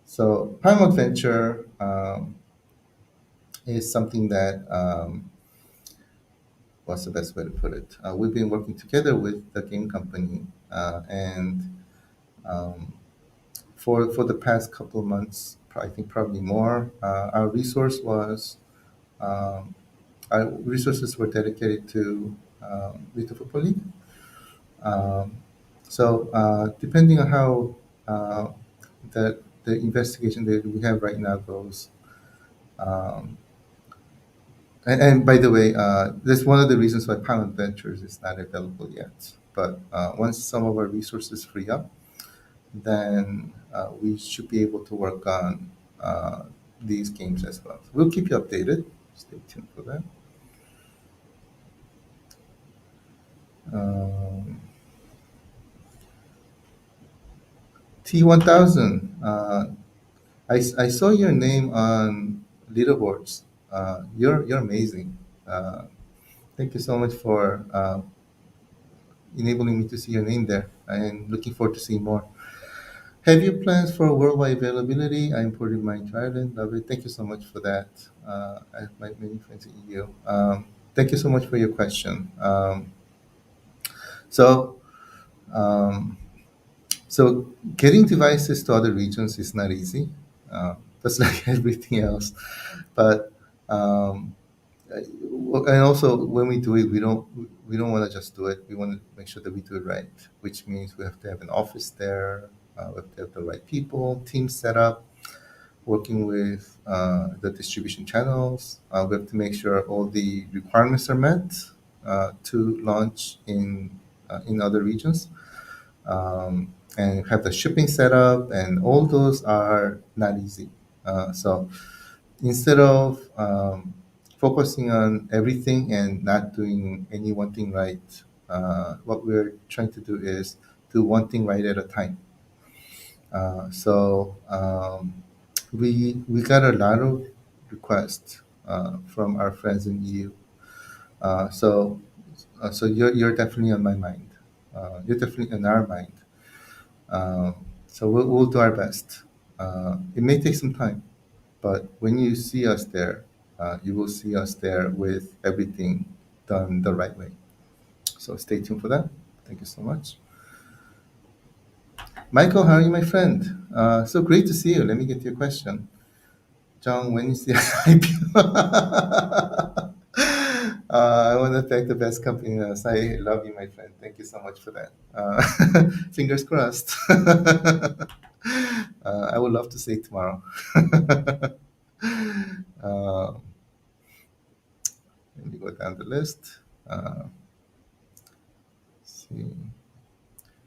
So, Pang Adventure is something that, what's the best way to put it? We've been working together with the game company, and um, for the past couple of months, I think probably more, um, our resources were dedicated to Mutant Football League. Um, Depending on how uh, the investigation that we have right now goes, um, and by the way, that's one of the reasons why Pound Ventures is not available yet. But once some of our resources free up, then we should be able to work on these games as well. We'll keep you updated. Stay tuned for that. Um, T1000. I saw your name on leaderboards. You're amazing. Uh, Thank you so much for enabling me to see your name there. I'm looking forward to seeing more. Have you plans for worldwide availability? I imported mine to Ireland. Love it. Thank you so much for that. I have many friends in EU. Thank you so much for your question. So, um, so getting devices to other regions is not easy. That's like everything else. But um, and also when we do it, we don't want to just do it. We want to make sure that we do it right, which means we have to have an office there. We have to have the right people, team set up, working with the distribution channels. We have to make sure all the requirements are met to launch in other regions, and have the shipping set up, and all those are not easy. So instead of focusing on everything and not doing any one thing right, what we're trying to do is do one thing right at a time. We got a lot of requests from our friends in EU. So you're definitely on my mind. You're definitely in our mind. So we'll do our best. It may take some time, but when you see us there, you will see us there with everything done the right way. So stay tuned for that. Thank you so much. Michael, how are you, my friend? So great to see you. Let me get to your question. Jong, when is the IPO? I want to thank the best company in us. I love you, my friend. Thank you so much for that. Fingers crossed. I would love to say tomorrow. uh, Let me go down the list. See.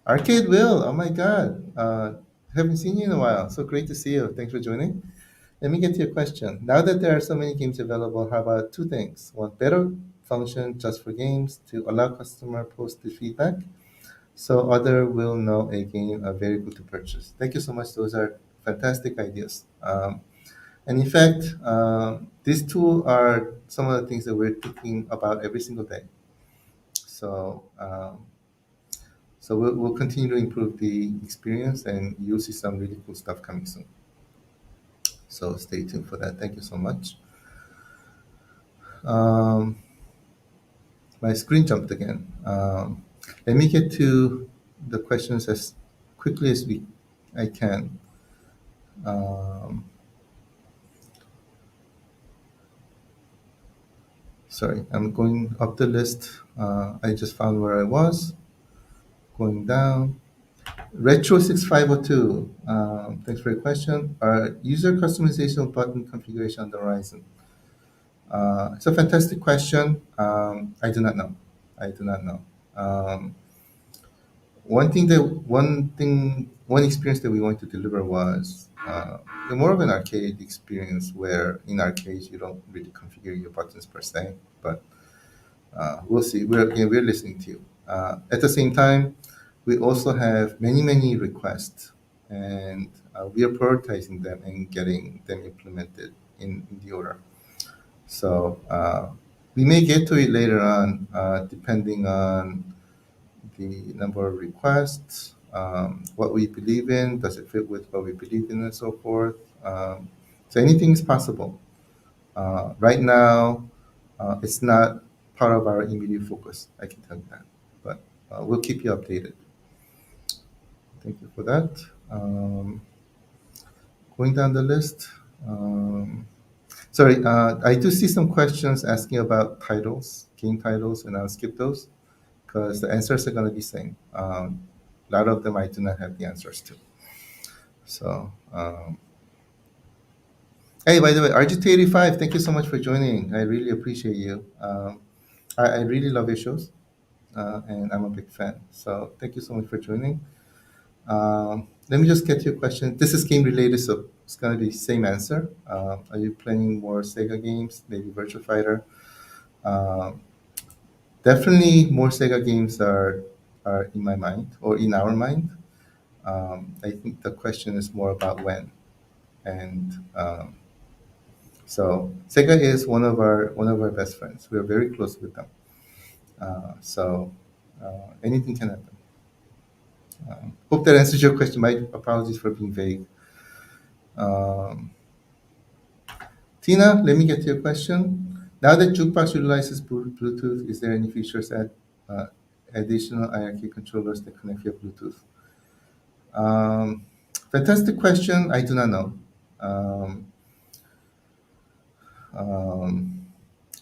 Arcade Will, oh my God. Haven't seen you in a while. So great to see you. Thanks for joining. Let me get to your question. Now that there are so many games available, how about two things? One, better function just for games to allow customer post the feedback so other will know a game are very good to purchase. Thank you so much. Those are fantastic ideas. And in fact, these two are some of the things that we're thinking about every single day. So, we'll continue to improve the experience, and you'll see some really cool stuff coming soon. So stay tuned for that. Thank you so much. Um, my screen jumped again. Let me get to the questions as quickly as I can. Um, Sorry, I'm going up the list. I just found where I was. Going down. Retro 6502. Thanks for your question. User customization button configuration on the horizon. It's a fantastic question. I do not know. I do not know. Um, one experience that we wanted to deliver was more of an arcade experience, where in arcades you don't really configure your buttons per se, but we'll see. We're listening to you. At the same time, we also have many, many requests, and we are prioritizing them and getting them implemented in the order. So we may get to it later on, depending on the number of requests, what we believe in, does it fit with what we believe in, and so forth. So anything is possible. Right now, it's not part of our immediate focus. I can tell you that, but we'll keep you updated. Thank you for that. Going down the list. Um, Sorry, I do see some questions asking about titles, game titles, and I'll skip those because the answers are going to be same. A lot of them I do not have the answers to. So, hey, by the way, RGT85, thank you so much for joining. I really appreciate you. I really love your shows, and I'm a big fan. So, thank you so much for joining. Let me just get your question. This is game related, so it's going to be same answer. Are you playing more Sega games, maybe Virtua Fighter? Um, Definitely, more Sega games are in my mind or in our mind. I think the question is more about when, and so Sega is one of our best friends. We're very close with them. So anything can happen. Hope that answers your question. My apologies for being vague. Um, Tina, let me get to your question. Now that Jukebox utilizes Bluetooth, is there any features that uh, additional iiRcade controllers that connect via Bluetooth? Um, Fantastic question. I do not know. Um, um,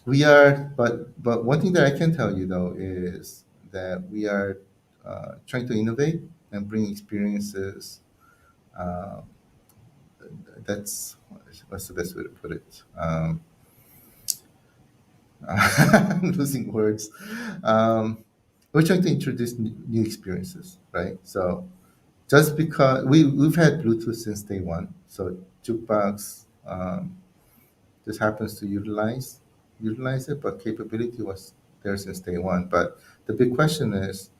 we are, but one thing that I can tell you though is that we are trying to innovate and bring experiences. Uh, that's what's the best way to put it. I'm losing words. Um, we're trying to introduce new experiences, right? So just because we've had Bluetooth since day one, so jukebox just happens to utilize it, but capability was there since day one. But the big question is,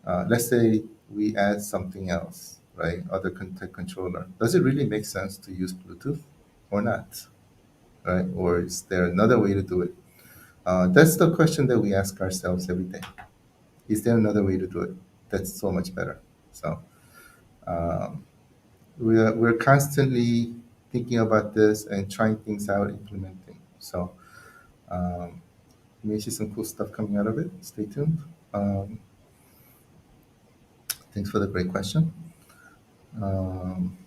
let's say we add something else, right? Other tech controller. Does it really make sense to use Bluetooth or not, right? Or is there another way to do it? That's the question that we ask ourselves every day. Is there another way to do it that's so much better? So um, we're constantly thinking about this and trying things out, implementing. So um, you may see some cool stuff coming out of it. Stay tuned. Um, Thanks for the great question. Um,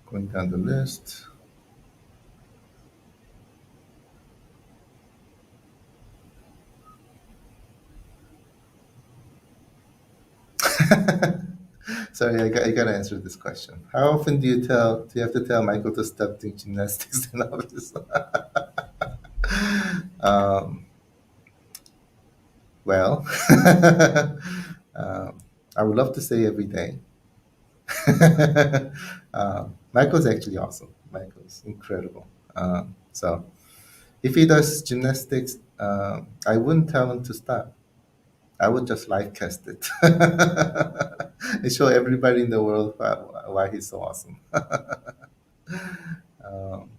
Going down the list. Sorry, I got to answer this question. How often do you have to tell Michael to stop doing gymnastics in office? um, well, um, I would love to say every day. Michael's actually awesome. Michael's incredible. So if he does gymnastics, I wouldn't tell him to stop. I would just live cast it and show everybody in the world why he's so awesome. Um,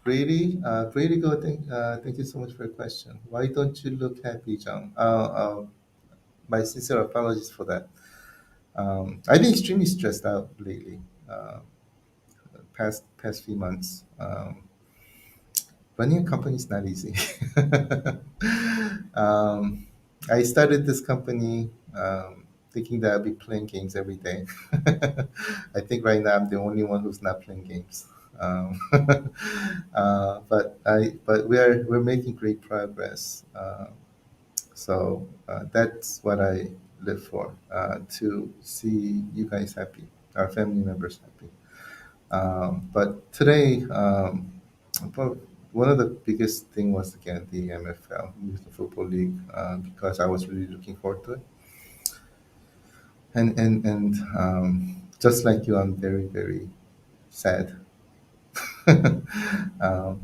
Brady, go. Thank you so much for your question. Why don't you look happy, Jong? My sincere apologies for that. I've been extremely stressed out lately. Past few months. Running a company is not easy. um, I started this company thinking that I'd be playing games every day. I think right now I'm the only one who's not playing games. Um, but we're making great progress. So that's what I live for, to see you guys happy, our family members happy. But today, but one of the biggest thing was again the MFL, Mutant Football League, because I was really looking forward to it. And just like you, I'm very very sad.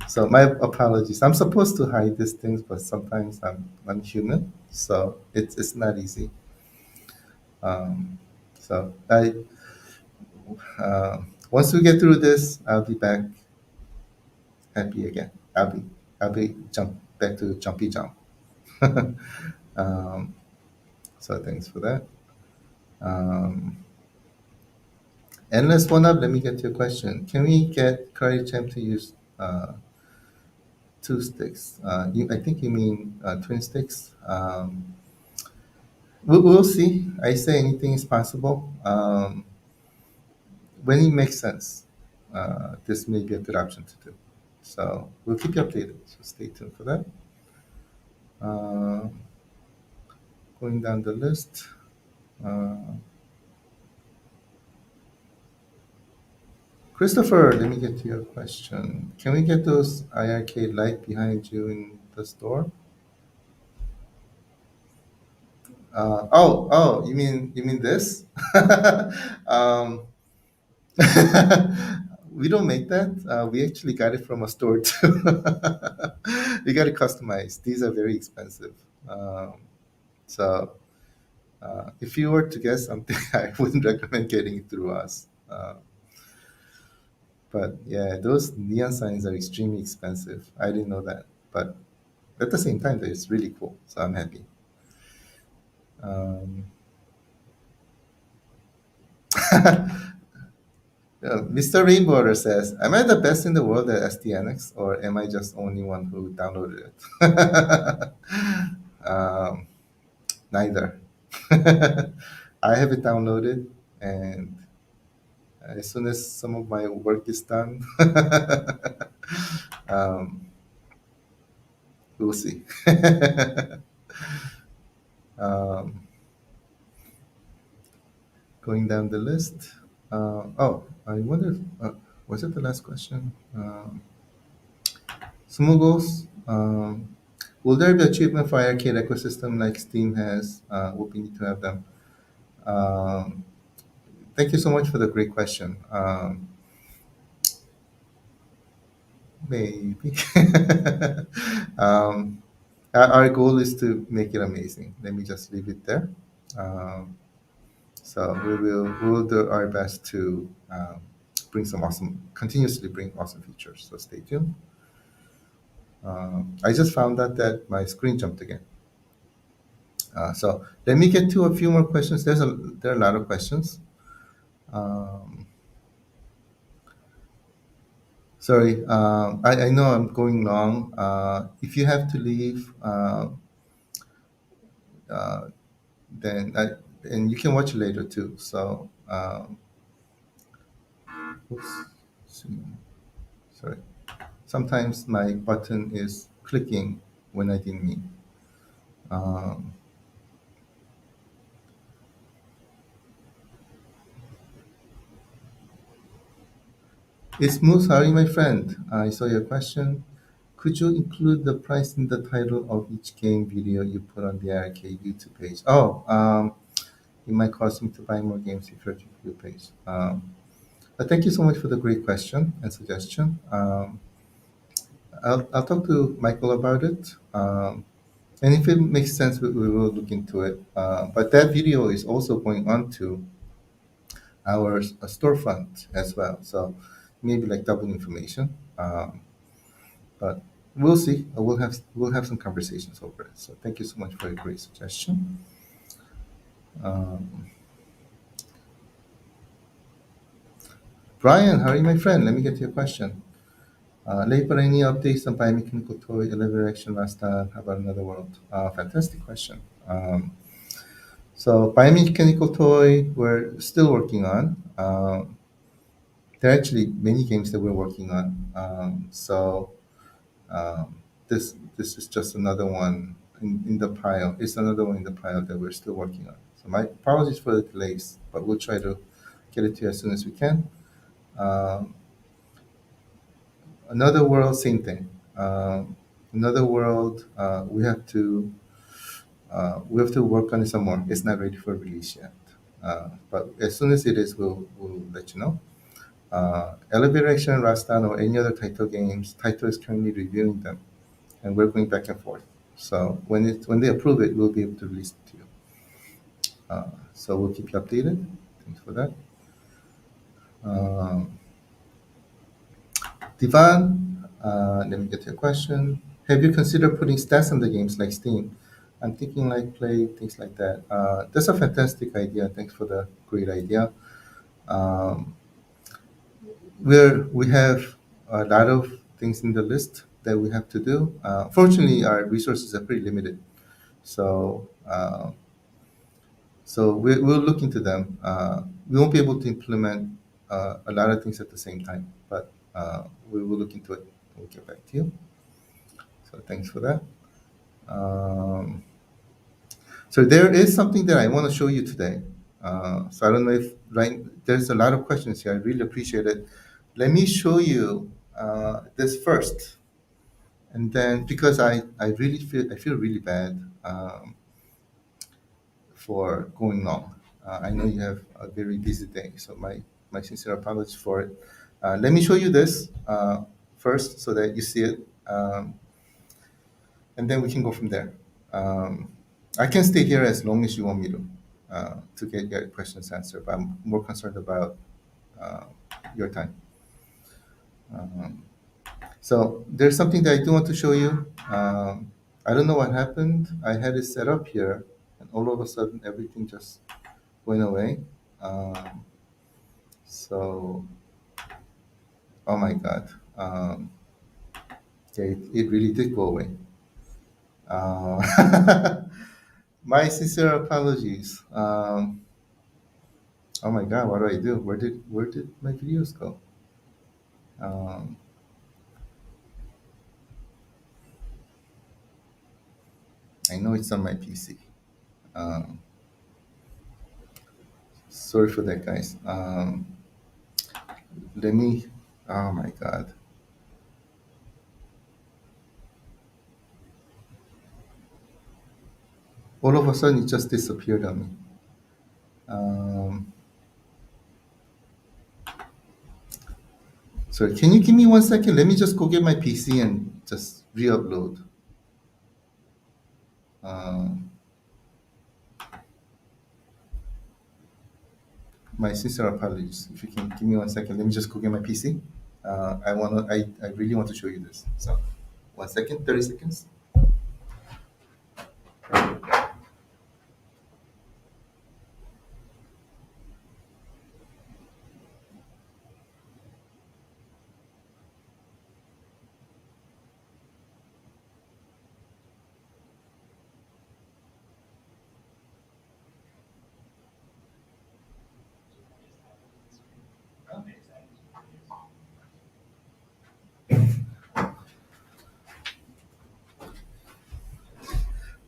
So my apologies. I'm supposed to hide these things, but sometimes I'm human. So it's not easy. Um, so I once we get through this, I'll be back happy again. I'll be jump back to jumpy jump. um, so thanks for that. Um, Endless one up. Let me get to your question. Can we get Curry Champ to use two sticks? I think you mean twin sticks. We'll see. I say anything is possible. When it makes sense, this may be a good option to do. So we'll keep you updated. So stay tuned for that. Uh, Going down the list. Uh, Christopher, let me get to your question. Can we get those iiRcade light behind you in the store? You mean this? um, we don't make that. We actually got it from a store too. We got it customized. These are very expensive. Um, so if you were to get something, I wouldn't recommend getting it through us. But yeah, those neon signs are extremely expensive. I didn't know that, but at the same time, it's really cool. So I'm happy. Um, Mr. Rainbow says, "Am I the best in the world at SDNX, or am I just only one who downloaded it?" um, Neither. I have it downloaded, and as soon as some of my work is done, um, we'll see. um, Going down the list. I wonder if, was it the last question? Smugles. Will there be achievement for arcade ecosystem like Steam has? Would we need to have them? Um, Thank you so much for the great question. Maybe. um, our goal is to make it amazing. Let me just leave it there. Um, so we will do our best to bring some awesome, continuously bring awesome features. So stay tuned. I just found out that my screen jumped again. So let me get to a few more questions. There are a lot of questions. Um, Sorry, I know I'm going long. If you have to leave, uh, then and you can watch it later too. So, oops, see, sorry. Sometimes my button is clicking when I didn't mean. Um, it's Moose. How are you, my friend? I saw your question. Could you include the price in the title of each game video you put on the arcade YouTube page? It might cost me to buy more games if you're review page. But thank you so much for the great question and suggestion. I'll talk to Michael about it. And if it makes sense, we will look into it. But that video is also going on to our storefront as well. So maybe like double information. But we'll see. We'll have some conversations over it. So thank you so much for a great suggestion. Um, Brian, how are you, my friend? Let me get to your question. Late, but any updates on biomechanical toy, elevator action last time? How about another world? Fantastic question. So biomechanical toy, we're still working on. There are actually many games that we're working on. Um, this is just another one in the pile. It's another one in the pile that we're still working on. So my apologies for the delays, but we'll try to get it to you as soon as we can. Um, Another world, same thing. Another world, we have to work on it some more. It's not ready for release yet, but as soon as it is, we'll let you know. Elevator Action, Rastan, or any other title games, Taito is currently reviewing them, and we're going back and forth. So when they approve it, we'll be able to release it to you. So we'll keep you updated. Thanks for that. Um, Divan, let me get to your question. Have you considered putting stats on the games like Steam? I'm thinking like play, things like that. That's a fantastic idea. Thanks for the great idea. Um, we have a lot of things in the list that we have to do. Fortunately, our resources are pretty limited. So we'll look into them. We won't be able to implement a lot of things at the same time, but we will look into it and we'll get back to you. So thanks for that. Um, so there is something that I want to show you today. So I don't know if right there's a lot of questions here. I really appreciate it. Let me show you this first, and then because I feel really bad for going long. I know you have a very busy day, so my sincere apologies for it. Let me show you this first so that you see it, and then we can go from there. Um, I can stay here as long as you want me to get your questions answered, but I'm more concerned about uh, your time. Um, so there's something that I do want to show you. I don't know what happened. I had it set up here, and all of a sudden everything just went away. Um, so, oh my God. Yeah, it really did go away. My sincere apologies. Oh my God, what do I do? Where did my videos go? Um, I know it's on my PC. Um, Sorry for that, guys. Let me. Oh my God. All of a sudden, it just disappeared on me. Um, Sorry, can you give me 1 second? Let me just go get my PC and just re-upload. Um, my sincere apologies. If you can give me 1 second, let me just go get my PC. I really want to show you this. So, 1 second, 30 seconds.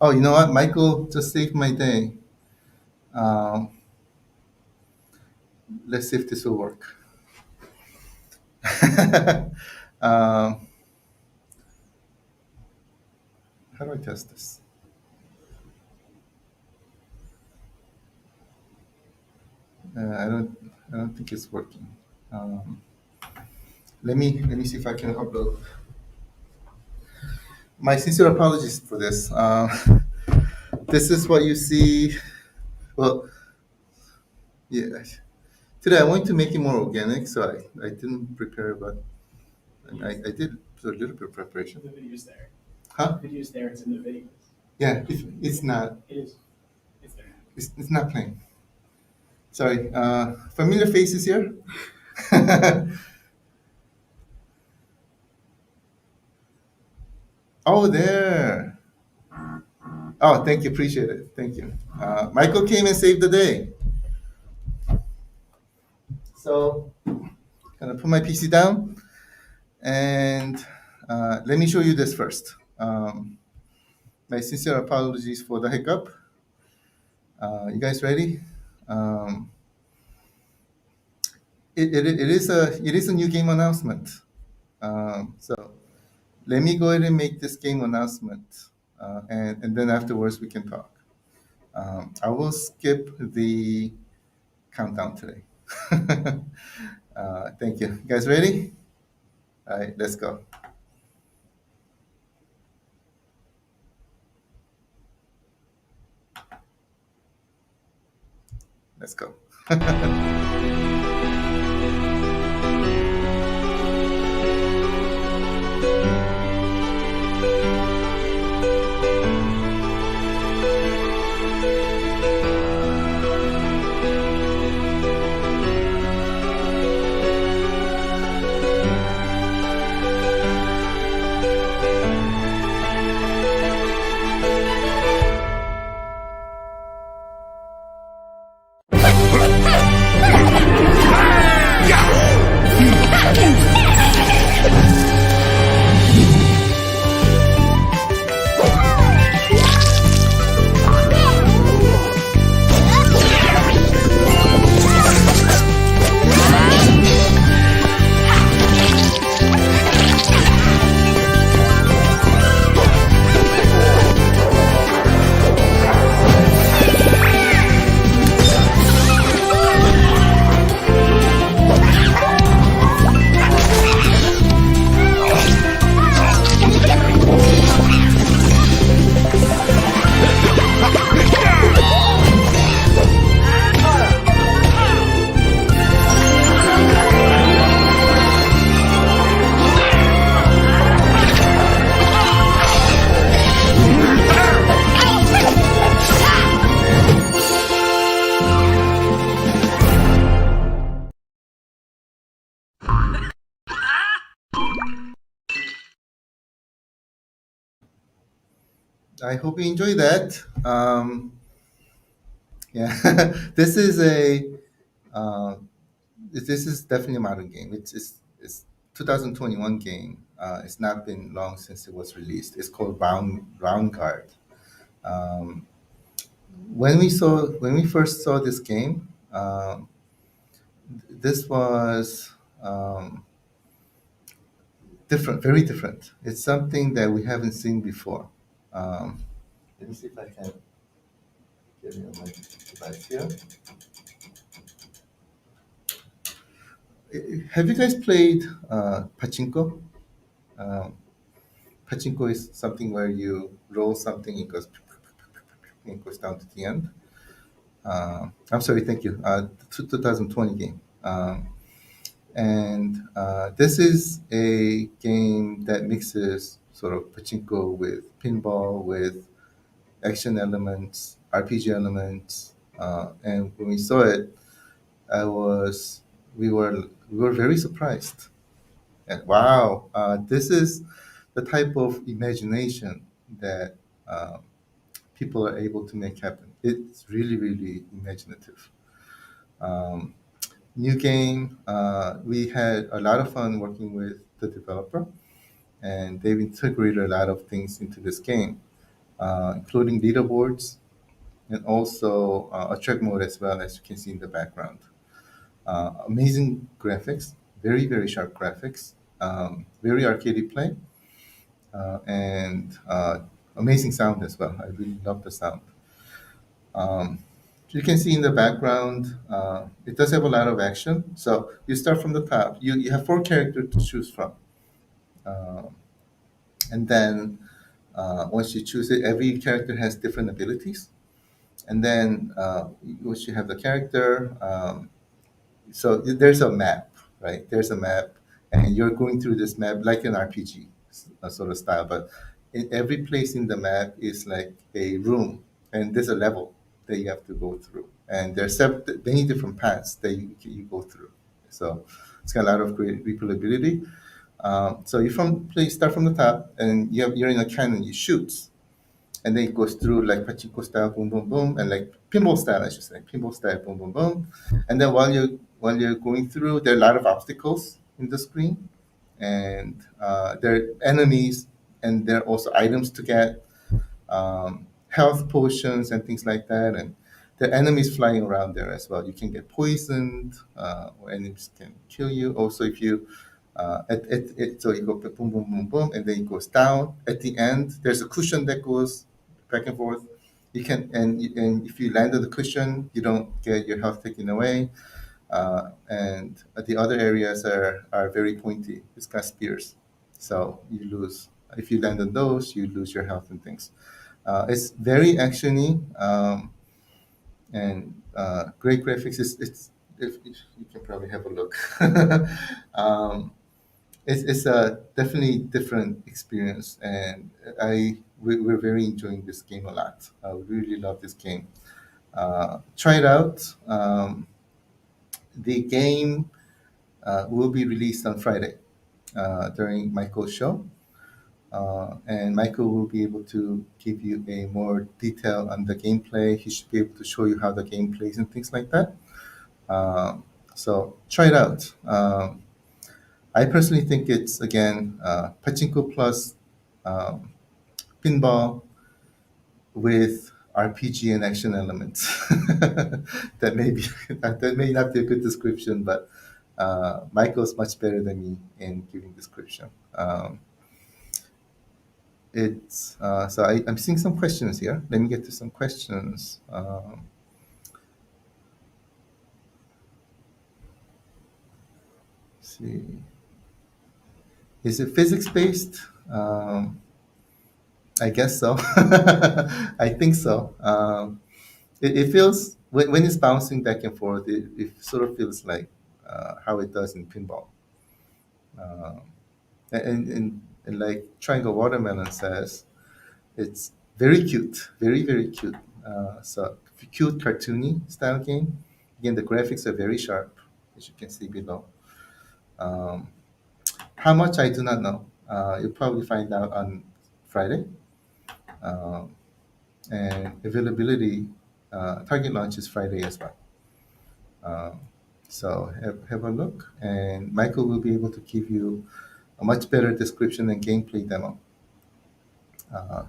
Oh, you know what? Michael just saved my day. Um, let's see if this will work. um, how do I test this? I don't. I don't think it's working. Um, let me see if I can upload. My sincere apologies for this. This is what you see. Well, yeah. Today I wanted to make it more organic, so I didn't prepare, but I did a little bit of preparation. The video's there. Huh? The video's there. It's in the videos. Yeah, it's not. It is. It's there. It's not playing. Sorry. Familiar faces here. Oh, there. Oh, thank you. Appreciate it. Thank you. Michael came and saved the day. So, gonna put my PC down and let me show you this first. My sincere apologies for the hiccup. You guys ready? Um, it is a new game announcement. So let me go ahead and make this game announcement, and then afterwards we can talk. I will skip the countdown today. Thank you. You guys ready? All right, let's go. Let's go. I hope you enjoy that. Yeah, this is a uh, this is definitely a modern game. It's 2021 game. It's not been long since it was released. It's called Round Guard. Um, when we first saw this game, this was different, very different. It's something that we haven't seen before. Um, Let me see if I can get it on my device here. Have you guys played pachinko? Um, Pachinko is something where you roll something, it goes down to the end. I'm sorry, thank you. 2020 game. And this is a game that mixes sort of pachinko with pinball, with action elements, RPG elements. And when we saw it, I was we were very surprised. And wow, this is the type of imagination that people are able to make happen. It's really, really imaginative. Um, New game. We had a lot of fun working with the developer, and they've integrated a lot of things into this game, including leaderboards and also a track mode as well, as you can see in the background. Amazing graphics, very, very sharp graphics, very arcadey play, and amazing sound as well. I really love the sound. Um, you can see in the background, it does have a lot of action. So you start from the top. You have four characters to choose from. Uh, and then once you choose it, every character has different abilities. And then once you have the character, so there's a map, right? There's a map, and you're going through this map like an RPG sort of style. But in every place in the map is like a room, and there's a level that you have to go through, and there's many different paths that you go through. So it's got a lot of great replayability. So you start from the top, and you're in a cannon. You shoot, and then it goes through like pachinko style, boom, boom, boom, and like pinball style, I should say, pinball style, boom, boom, boom. And then while you're going through, there are a lot of obstacles in the screen, and there are enemies, and there are also items to get, health potions and things like that, and there are enemies flying around there as well. You can get poisoned, or enemies can kill you. Also, if you so you go boom, boom, boom, boom, and then it goes down. At the end, there's a cushion that goes back and forth. You can and if you land on the cushion, you don't get your health taken away. And the other areas are very pointy. It's got spears, so you lose. If you land on those, you lose your health and things. It's very actiony, and great graphics. It's if you can probably have a look. um, it's a definitely different experience, and we're very enjoying this game a lot. We really love this game. Try it out. The game will be released on Friday during Michael's show. And Michael will be able to give you a more detail on the gameplay. He should be able to show you how the game plays and things like that. So try it out. I personally think it's again pachinko plus um, pinball with RPG and action elements. that may be that may not be a good description, but Michael's much better than me in giving description. It's so I'm seeing some questions here. Let me get to some questions. See, is it physics based? I guess so. I think so. It feels when it's bouncing back and forth, it sort of feels like how it does in pinball. Um, and like Triangle Watermelon says, it's very cute, very cute. So cute, cartoony style game. Again, the graphics are very sharp, as you can see below. Um, how much I do not know. You'll probably find out on Friday. Um, and availability, target launch is Friday as well. Um, so have a look, and Michael will be able to give you a much better description and gameplay demo.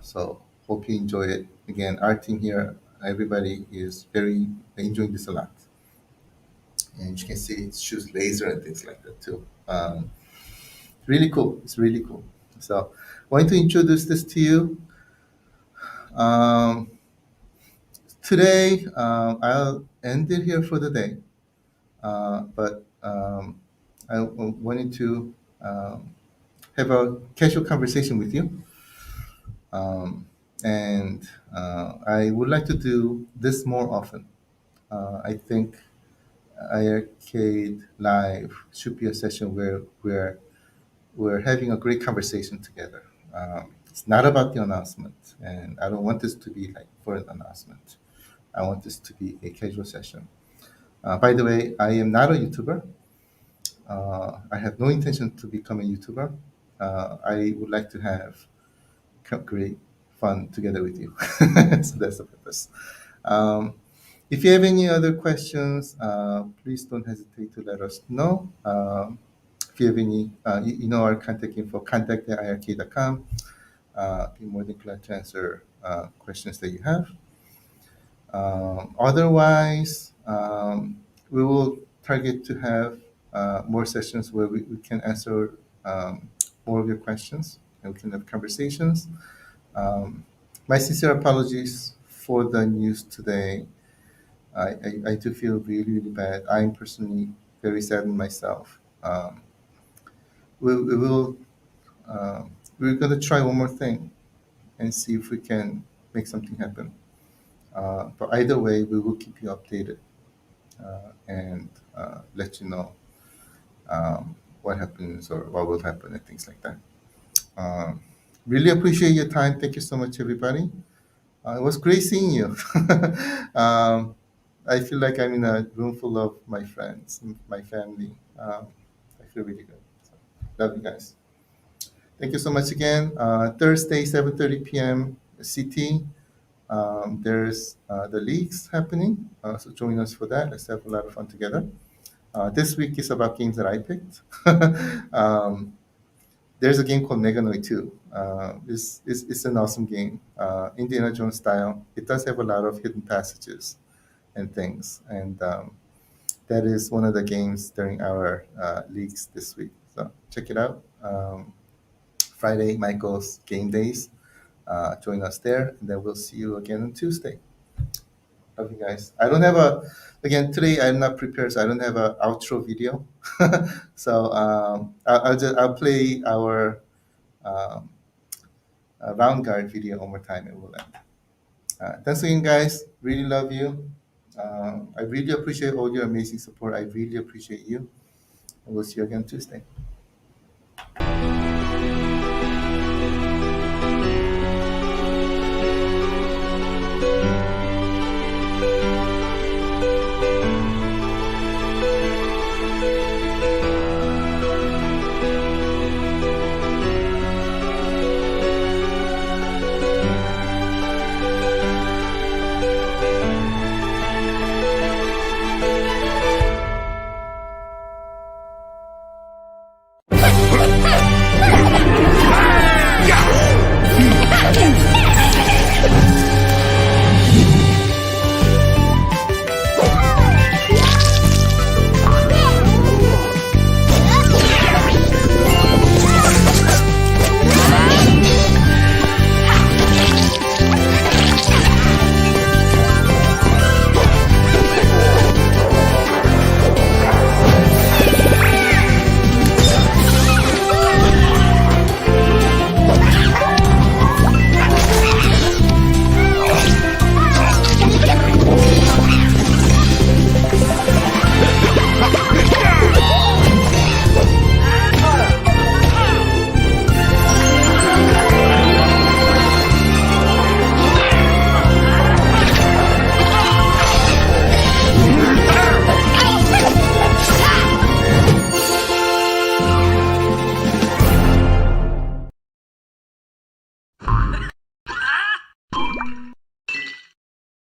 So hope you enjoy it. Again, our team here, everybody is very enjoying this a lot. And you can see it shoots laser and things like that too. Really cool. It's really cool. So, wanting to introduce this to you. Um, today, I'll end it here for the day. But wanted to have a casual conversation with you. Um, and I would like to do this more often. I think iiRcade Live should be a session where we're having a great conversation together. It's not about the announcement, and I don't want this to be like for an announcement. I want this to be a casual session. By the way, I am not a YouTuber. I have no intention to become a YouTuber. I would like to have great fun together with you. So that's the purpose. Um, if you have any other questions, please don't hesitate to let us know. If you have any, you know our contact info, contact@irk.com. Be more than glad to answer questions that you have. Otherwise, we will target to have more sessions where we can answer more of your questions and we can have conversations. Um, my sincere apologies for the news today. I do feel really bad. I'm personally very saddened myself. We will we're gonna try one more thing and see if we can make something happen. But either way, we will keep you updated and let you know what happens or what will happen and things like that. Um, really appreciate your time. Thank you so much, everybody. It was great seeing you. um, I feel like I'm in a room full of my friends, my family. I feel really good. So, love you guys. Thank you so much again. Thursday, 7:30 p.m. CT. There's the leagues happening. So join us for that. Let's have a lot of fun together. This week is about games that I picked. um, there's a game called Meganoid 2. It's an awesome game, Indiana Jones style. It does have a lot of hidden passages and things, and that is one of the games during our leagues this week. So check it out. Friday, Michael's game days. Join us there, and then we'll see you again on Tuesday. Love you guys. I don't have a again today. I'm not prepared, so I don't have a outro video. So I'll play our um, round guard video one more time, and we'll end. Thanks again, guys. Really love you. I really appreciate all your amazing support. I really appreciate you. And we'll see you again Tuesday.